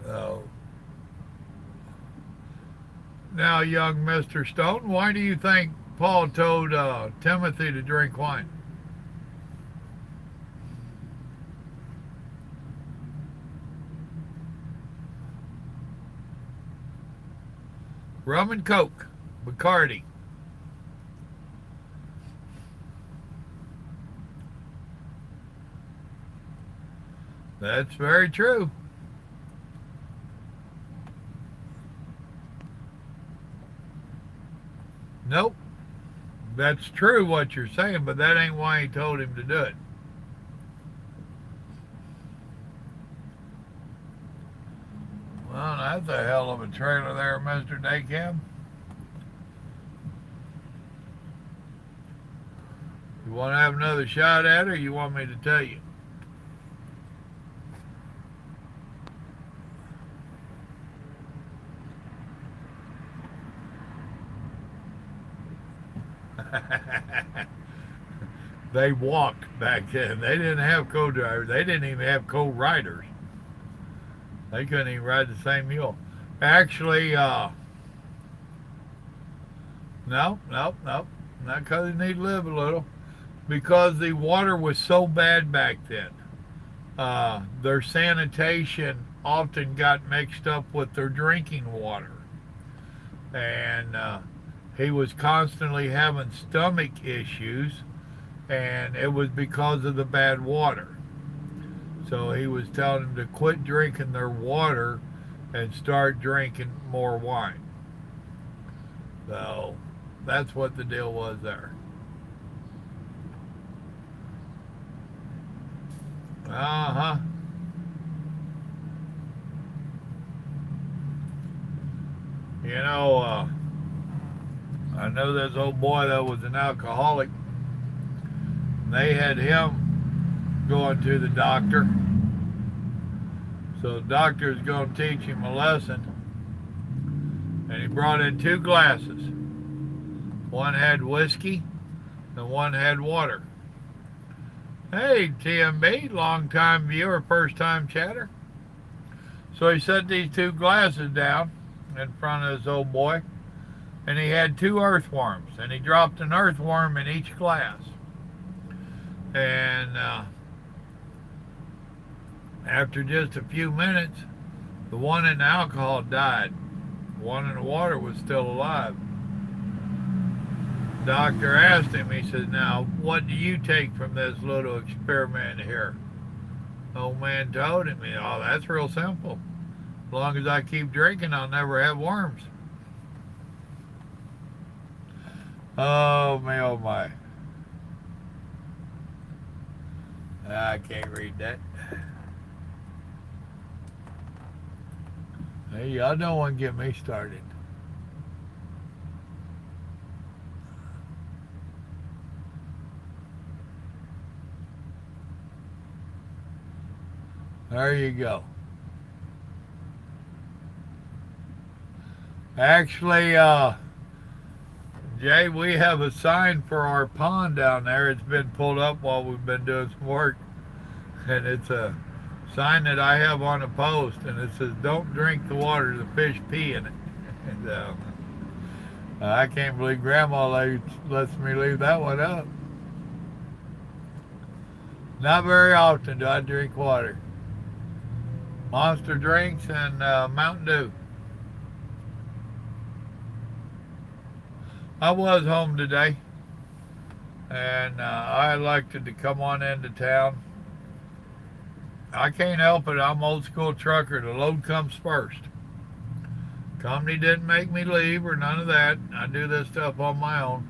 S1: So, now, young Mr. Stone, why do you think Paul told Timothy to drink wine? Rum and Coke, Bacardi. That's very true. Nope. That's true what you're saying, but that ain't why he told him to do it. Well, that's a hell of a trailer there, Mr. Daycam. You want to have another shot at it, or you want me to tell you? They walked back then. They didn't have co-drivers. They didn't even have co-riders. They couldn't even ride the same mule. Actually, no, no, no. Not because they need to live a little. Because the water was so bad back then. Their sanitation often got mixed up with their drinking water. And he was constantly having stomach issues, and it was because of the bad water. So he was telling them to quit drinking their water and start drinking more wine. So that's what the deal was there. Uh-huh. You know, I know this old boy that was an alcoholic. They had him going to the doctor. So the doctor's going to teach him a lesson. And he brought in 2 glasses. One had whiskey and one had water. Hey, TMB, long time viewer, first time chatter. So he set these 2 glasses down in front of this old boy, and he had 2 earthworms, and he dropped an earthworm in each glass. And after just a few minutes, the one in the alcohol died. The one in the water was still alive. The doctor asked him, he said, now, what do you take from this little experiment here? The old man told him, oh, that's real simple. As long as I keep drinking, I'll never have worms. Oh, my, oh, my. I can't read that. Hey, y'all don't want to get me started. There you go. Actually, Jay, we have a sign for our pond down there. It's been pulled up while we've been doing some work. And it's a sign that I have on a post, and it says, don't drink the water, the fish pee in it. And, I can't believe Grandma lets me leave that one up. Not very often do I drink water. Monster drinks and Mountain Dew. I was home today, and I elected to come on into town. I can't help it. I'm old school trucker. The load comes first. Company didn't make me leave or none of that. I do this stuff on my own.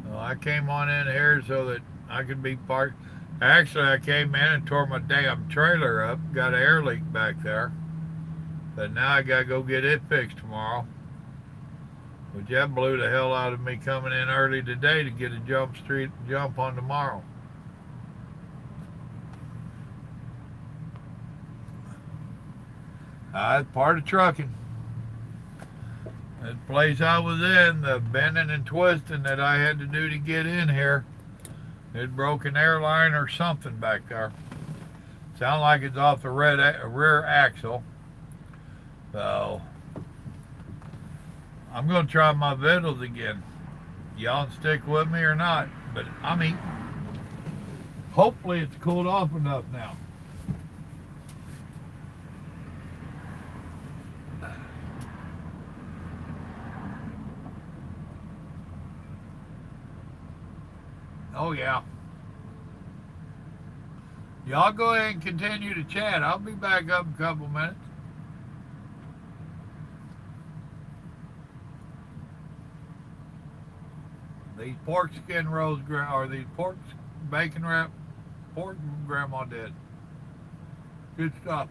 S1: So I came on in here so that I could be parked. Actually, I came in and tore my damn trailer up. Got an air leak back there. But now I got to go get it fixed tomorrow. Which that blew the hell out of me coming in early today to get a jump on tomorrow. It's part of trucking. The place I was in, the bending and twisting that I had to do to get in here, it broke an airline or something back there. Sound like it's off the rear axle. So I'm gonna try my vittles again. Y'all stick with me or not, but I'm eating. Hopefully it's cooled off enough now. Oh yeah. Y'all go ahead and continue to chat. I'll be back up in a couple minutes. These pork skin rolls, or these pork bacon wrap pork Grandma did. Good stuff.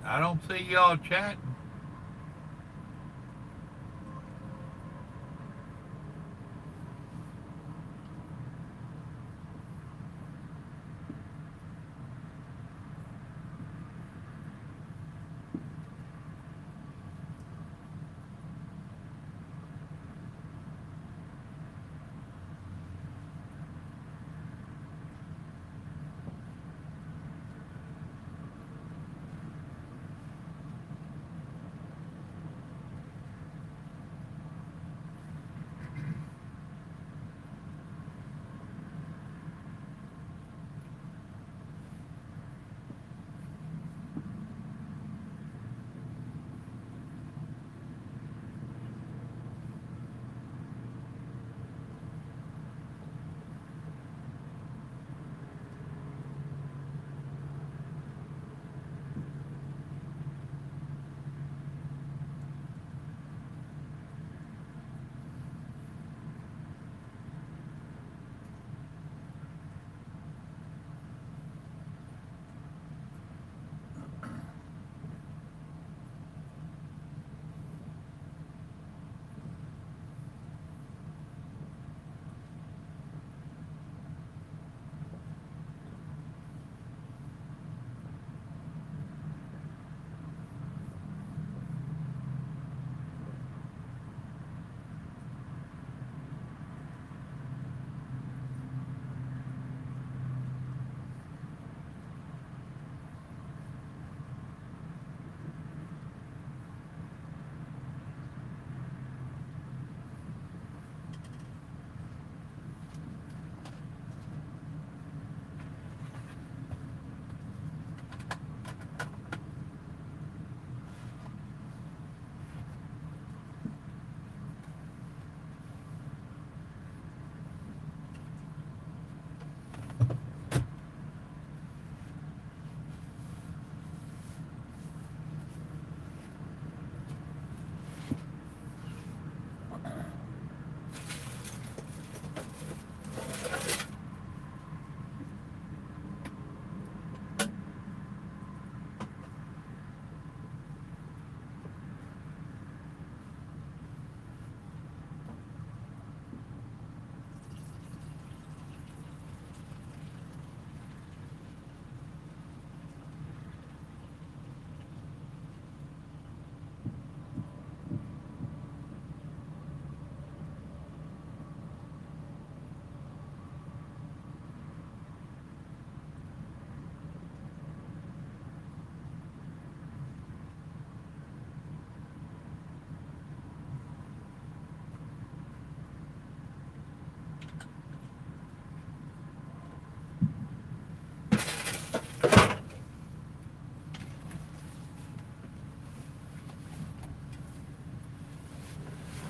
S1: I don't see y'all chatting.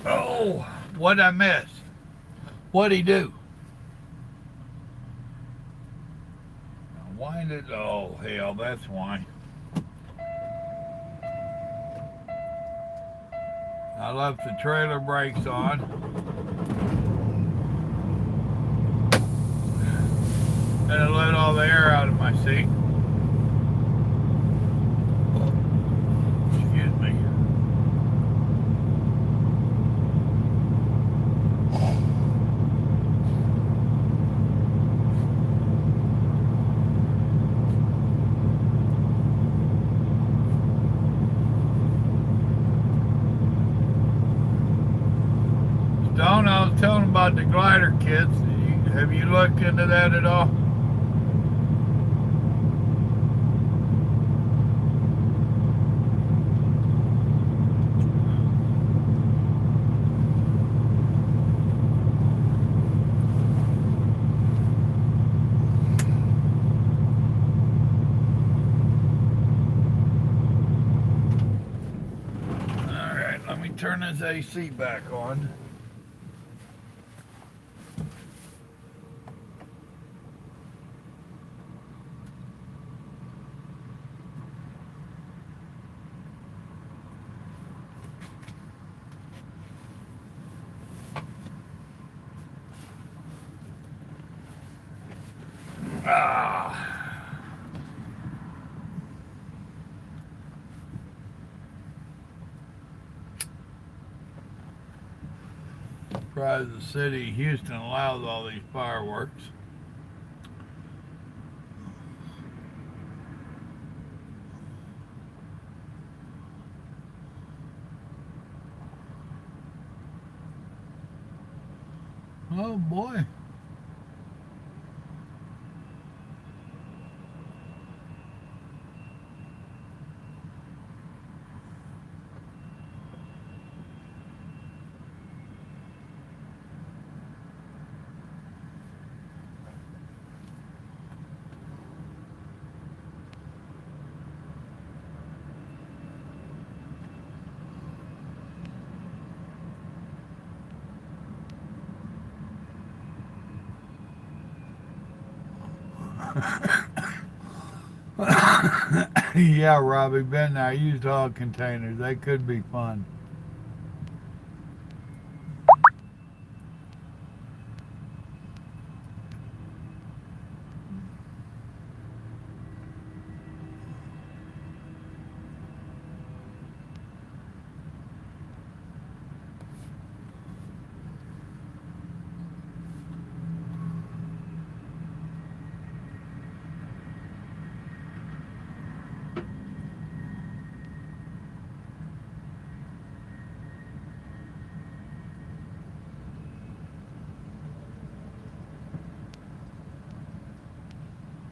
S1: Oh, what'd I miss? What'd he do? Why did? Oh hell, that's why. I left the trailer brakes on. And it let all the air out of my seat. Excuse me. Stone, I was telling about the glider kits. Have you looked into that at all? Alright, let me turn this AC back on. Surprised the city of Houston allows all these fireworks. Oh boy. Yeah, Robbie, been there. I used hog containers. They could be fun.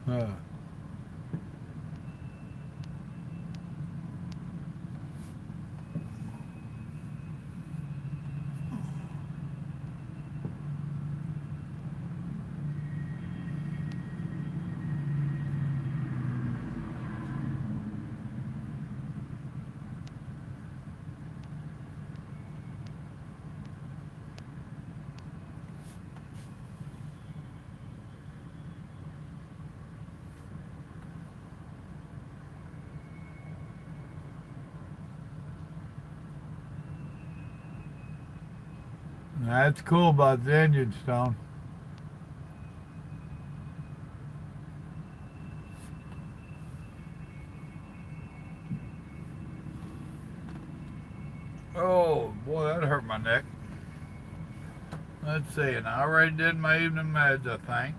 S1: Uh, that's cool about the engine, Stone. Oh, boy, that hurt my neck. Let's see, and I already did my evening meds, I think.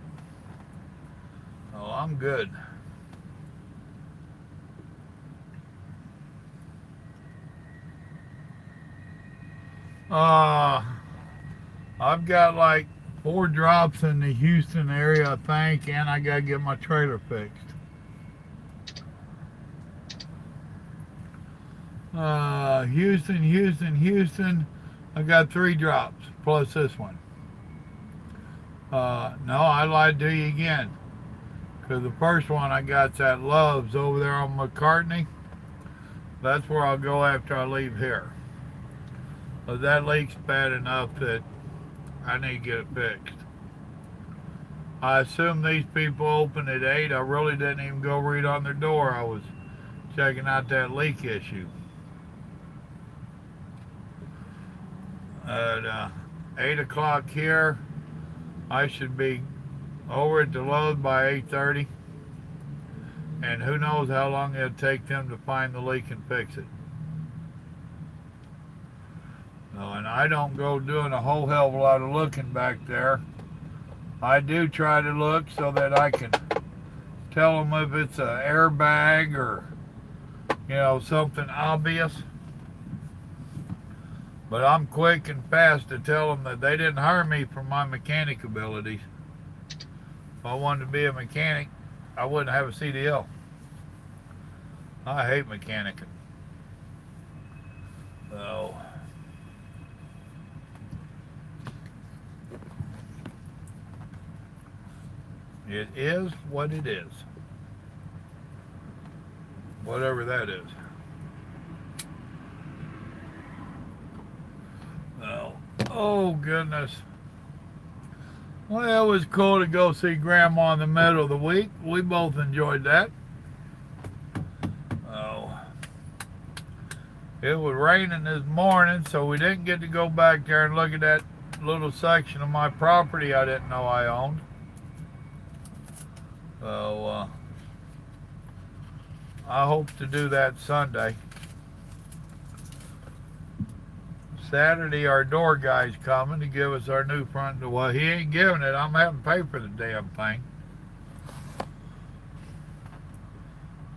S1: Oh, I'm good. I've got like 4 drops in the Houston area, I think, and I gotta get my trailer fixed. Houston. I got 3 drops plus this one. No, I lied to you again. Because the first one I got's at Love's over there on McCartney. That's where I'll go after I leave here. But that leak's bad enough that I need to get it fixed. I assume these people open at 8. I really didn't even go read on their door. I was checking out that leak issue. At 8 o'clock here, I should be over at the load by 8:30. And who knows how long it'll take them to find the leak and fix it. And I don't go doing a whole hell of a lot of looking back there. I do try to look so that I can tell them if it's an airbag or, something obvious. But I'm quick and fast to tell them that they didn't hire me for my mechanic abilities. If I wanted to be a mechanic, I wouldn't have a CDL. I hate mechanicing. So, it is what it is. Whatever that is. Oh goodness. Well, it was cool to go see Grandma in the middle of the week. We both enjoyed that. It was raining this morning, so we didn't get to go back there and look at that little section of my property I didn't know I owned. So, I hope to do that Sunday. Saturday, our door guy's coming to give us our new front door. Well, he ain't giving it. I'm having to pay for the damn thing.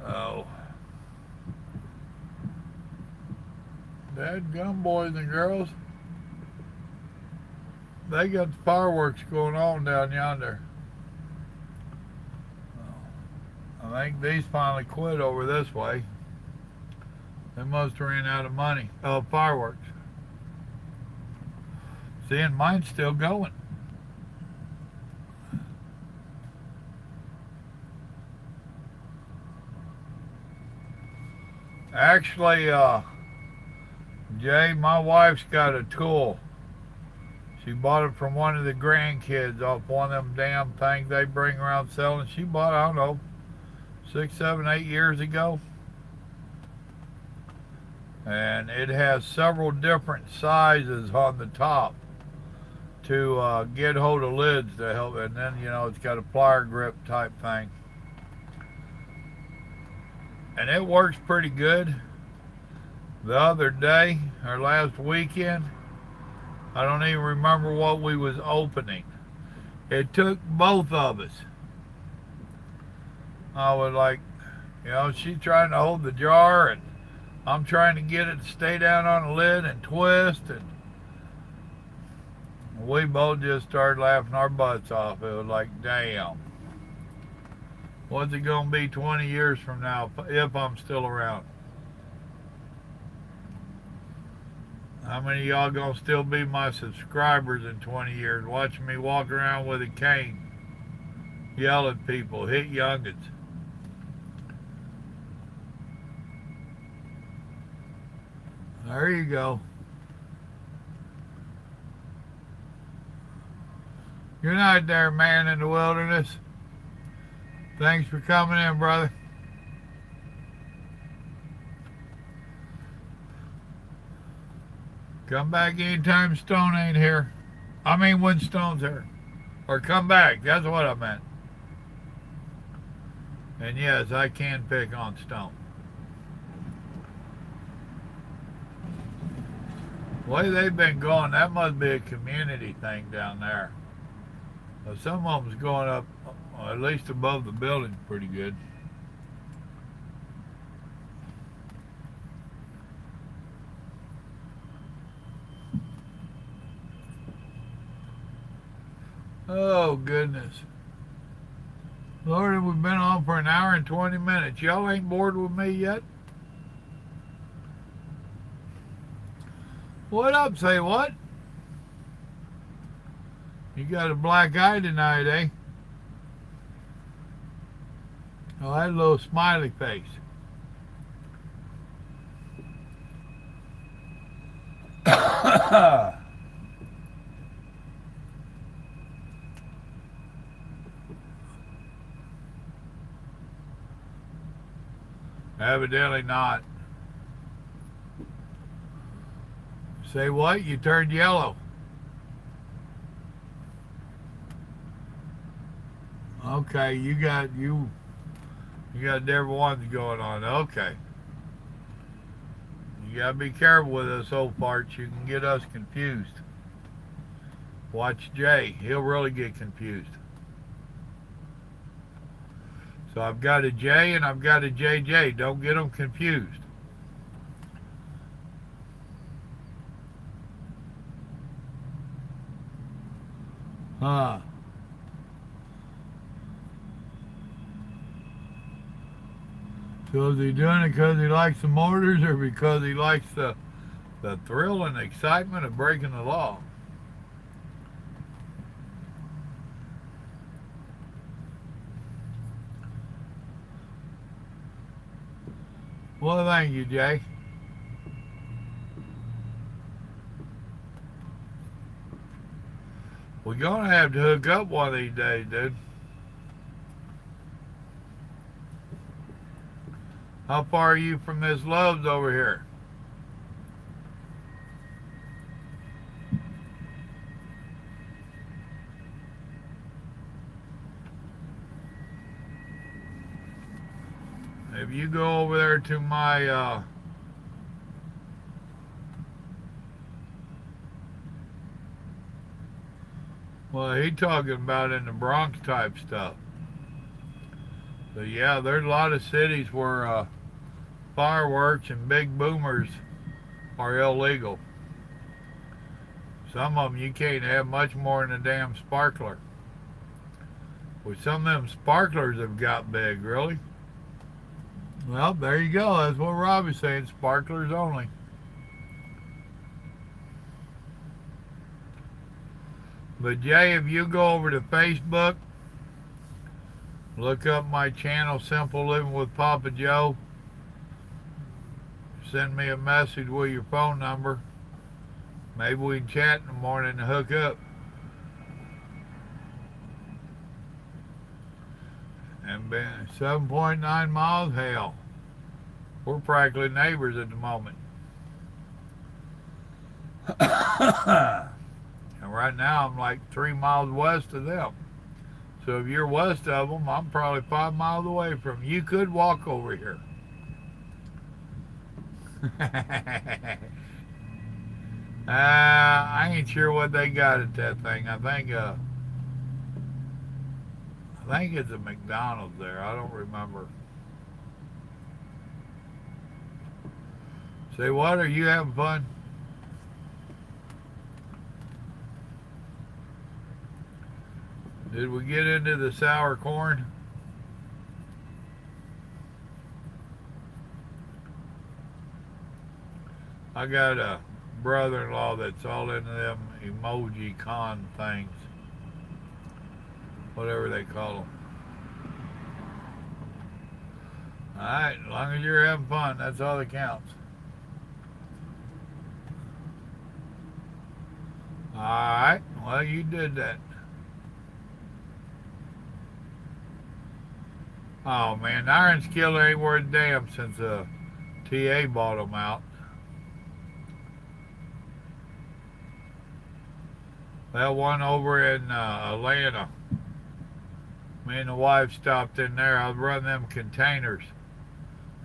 S1: Oh. Dadgum, boys and girls. They got the fireworks going on down yonder. I think these finally quit over this way. They must have ran out of money. Fireworks. See, and mine's still going. Actually, Jay, my wife's got a tool. She bought it from one of the grandkids off one of them damn things they bring around selling. She bought it, I don't know, 6, 7, 8 years ago. And it has several different sizes on the top to get hold of lids to help. And then, it's got a plier grip type thing. And it works pretty good. The other day, or last weekend, I don't even remember what we was opening. It took both of us. I was like, she's trying to hold the jar and I'm trying to get it to stay down on the lid and twist, and we both just started laughing our butts off. It was like, damn. What's it going to be 20 years from now if I'm still around? How many of y'all going to still be my subscribers in 20 years, watching me walk around with a cane, yell at people, hit youngins? There you go. Good night there, man in the wilderness. Thanks for coming in, brother. Come back anytime Stone ain't here. I mean, when Stone's here. Or come back. That's what I meant. And yes, I can pick on Stone. The way they've been going, that must be a community thing down there. Well, some of them's going up, at least above the building, pretty good. Oh, goodness. Lord, we've been on for an hour and 20 minutes. Y'all ain't bored with me yet? What up, say what? You got a black eye tonight, eh? Oh, that little smiley face. Evidently not. Say what? You turned yellow. Okay, you got different ones going on. Okay. You gotta be careful with us old parts. You can get us confused. Watch Jay. He'll really get confused. So I've got a J and I've got a JJ. Don't get them confused. Huh. So is he doing it because he likes the motors or because he likes the thrill and excitement of breaking the law? Well, thank you, Jay. We're gonna have to hook up one of these days, dude. How far are you from this Love's over here? If you go over there to my well, he talking about in the Bronx type stuff. So yeah, there's a lot of cities where fireworks and big boomers are illegal. Some of them you can't have much more than a damn sparkler. Well, some of them sparklers have got big, really. Well, there you go. That's what Robbie's saying. Sparklers only. But Jay, if you go over to Facebook, look up my channel, Simple Living with Papa Joe. Send me a message with your phone number. Maybe we can chat in the morning and hook up. And 7.9 miles, hell. We're practically neighbors at the moment. And right now I'm like 3 miles west of them. So if you're west of them, I'm probably 5 miles away from you. You could walk over here. I ain't sure what they got at that thing. I think it's a McDonald's there. I don't remember. Say what? Are you having fun? Did we get into the sour corn? I got a brother-in-law that's all into them emoji con things. Whatever they call them. Alright, as long as you're having fun, that's all that counts. Alright, well, you did that. Oh man, the iron skillet ain't worth a damn since TA bought them out. That one over in Atlanta. Me and the wife stopped in there. I was running them containers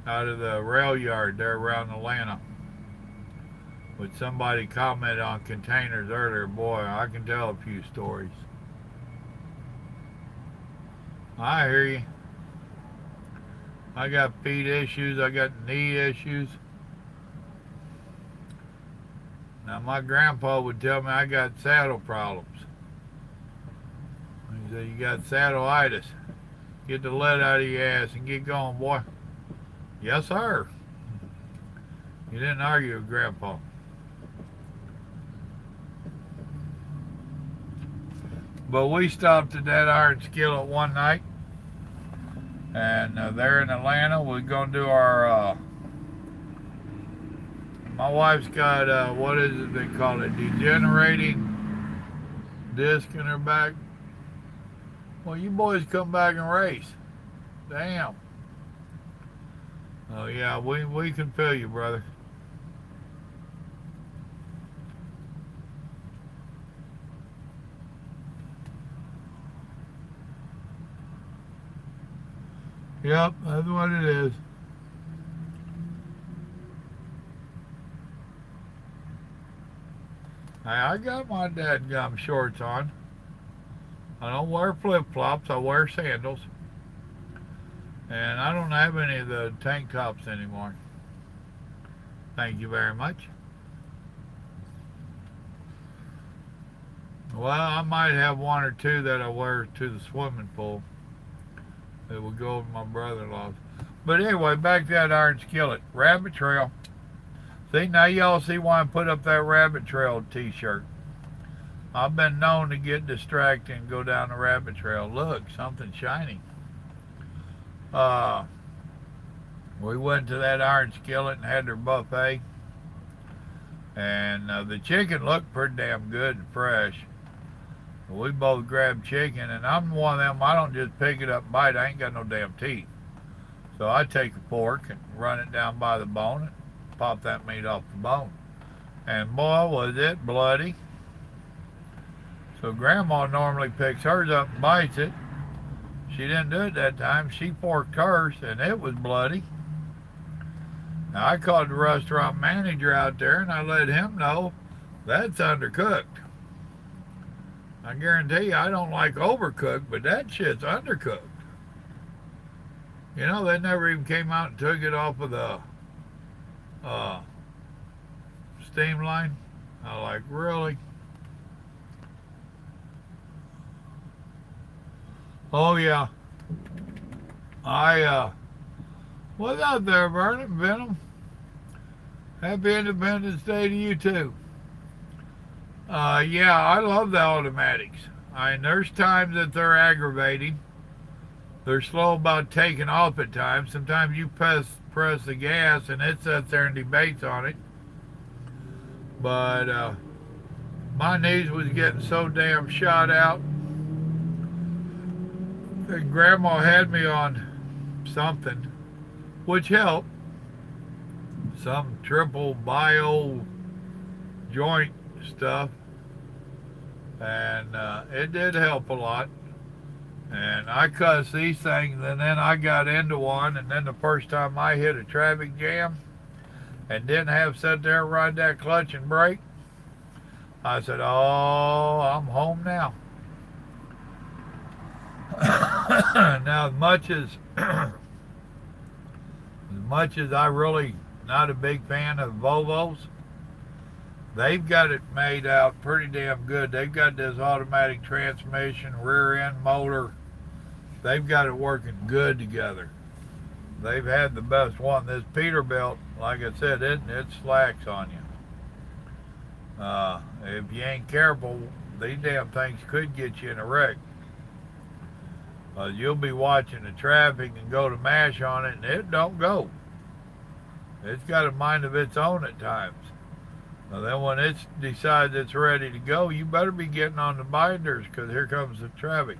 S1: out of the rail yard there around Atlanta. But somebody commented on containers earlier. Boy, I can tell a few stories. I hear you. I got feet issues. I got knee issues. Now, my grandpa would tell me I got saddle problems. He said, you got saddleitis. Get the lead out of your ass and get going, boy. Yes, sir. You didn't argue with Grandpa. But we stopped at that iron skillet one night. And there in Atlanta, we're going to do our... my wife's got, what is it they call it? Degenerating disc in her back. Well, you boys come back and race. Damn. Oh, yeah, we can feel you, brother. Yep, that's what it is. Hey, I got my dadgum shorts on. I don't wear flip-flops. I wear sandals. And I don't have any of the tank tops anymore. Thank you very much. Well, I might have one or two that I wear to the swimming pool that would go with my brother-in-law's. But anyway, back to that iron skillet. Rabbit Trail. See, now y'all see why I put up that Rabbit Trail t-shirt. I've been known to get distracted and go down the rabbit trail. Look, something shiny. Uh, we went to that iron skillet and had their buffet. And the chicken looked pretty damn good and fresh. We both grabbed chicken, and I'm one of them, I don't just pick it up and bite. I ain't got no damn teeth. So I take a fork and run it down by the bone and pop that meat off the bone. And boy, was it bloody. So Grandma normally picks hers up and bites it. She didn't do it that time. She forked hers, and it was bloody. Now, I called the restaurant manager out there, and I let him know that's undercooked. I guarantee you, I don't like overcooked, but that shit's undercooked. You know, they never even came out and took it off of the steam line. I like, really? Oh, yeah. What's out there, Vernon? Venom? Happy Independence Day to you, too. Yeah, I love the automatics. There's times that they're aggravating. They're slow about taking off at times. Sometimes you press the gas and it sits there and debates on it. But my knees was getting so damn shot out. And Grandma had me on something, which helped. Some triple bio joint stuff. And it did help a lot. And I cussed these things, and then I got into one, and then the first time I hit a traffic jam and didn't have to sit there and ride that clutch and brake, I said, oh, I'm home now. Now, as much as I really not a big fan of Volvos, they've got it made out pretty damn good. They've got this automatic transmission, rear end motor. They've got it working good together. They've had the best one. This Peterbilt, like I said, it slacks on you. If you ain't careful, these damn things could get you in a wreck. You'll be watching the traffic and go to mash on it, and it don't go. It's got a mind of its own at times. Now then when it decides it's ready to go, you better be getting on the binders, because here comes the traffic.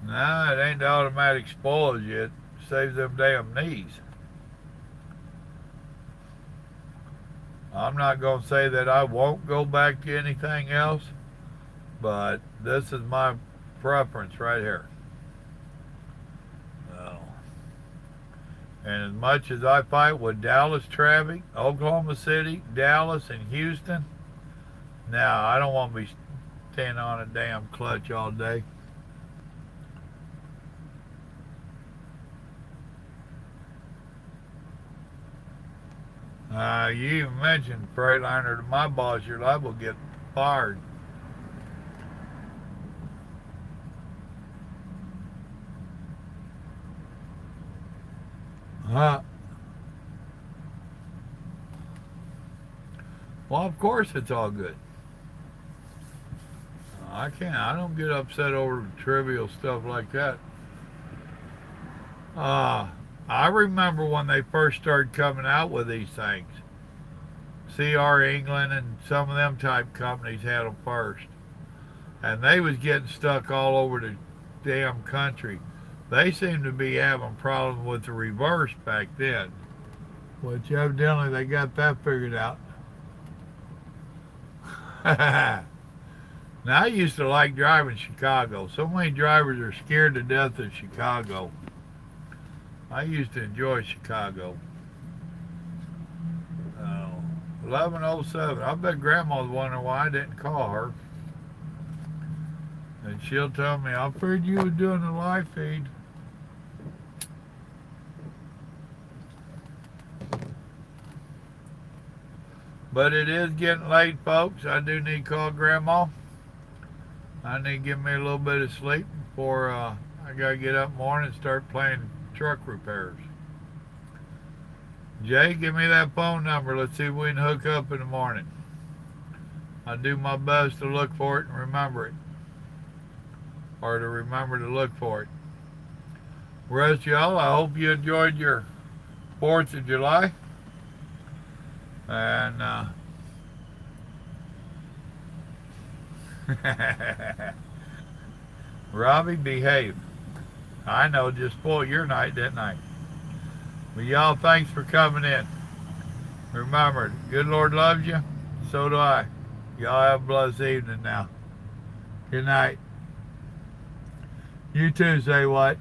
S1: Nah, it ain't the automatic spoils you. It saves them damn knees. I'm not going to say that I won't go back to anything else, but this is my preference right here. And as much as I fight with Dallas traffic, Oklahoma City, Dallas, and Houston, now I don't want to be standing on a damn clutch all day. You even mentioned Freightliner to my boss, you're liable to get fired. Well, of course it's all good. I don't get upset over trivial stuff like that. I remember when they first started coming out with these things. CR England and some of them type companies had them first. And they was getting stuck all over the damn country. They seem to be having problems with the reverse back then, which evidently they got that figured out. Now I used to like driving Chicago. So many drivers are scared to death of Chicago. I used to enjoy Chicago. Oh, 11:07. I bet Grandma's wondering why I didn't call her. And she'll tell me, I figured you were doing the live feed. But it is getting late, folks. I do need to call Grandma. I need to give me a little bit of sleep before I got to get up in the morning and start playing truck repairs. Jay, give me that phone number. Let's see if we can hook up in the morning. I do my best to look for it and remember it. Or to remember to look for it. Rest of y'all, I hope you enjoyed your 4th of July. And Robbie, behave. I know, just spoiled your night, didn't I? But y'all, thanks for coming in. Remember, good Lord loves you. So do I. Y'all have a blessed evening now. Good night. You too, say what?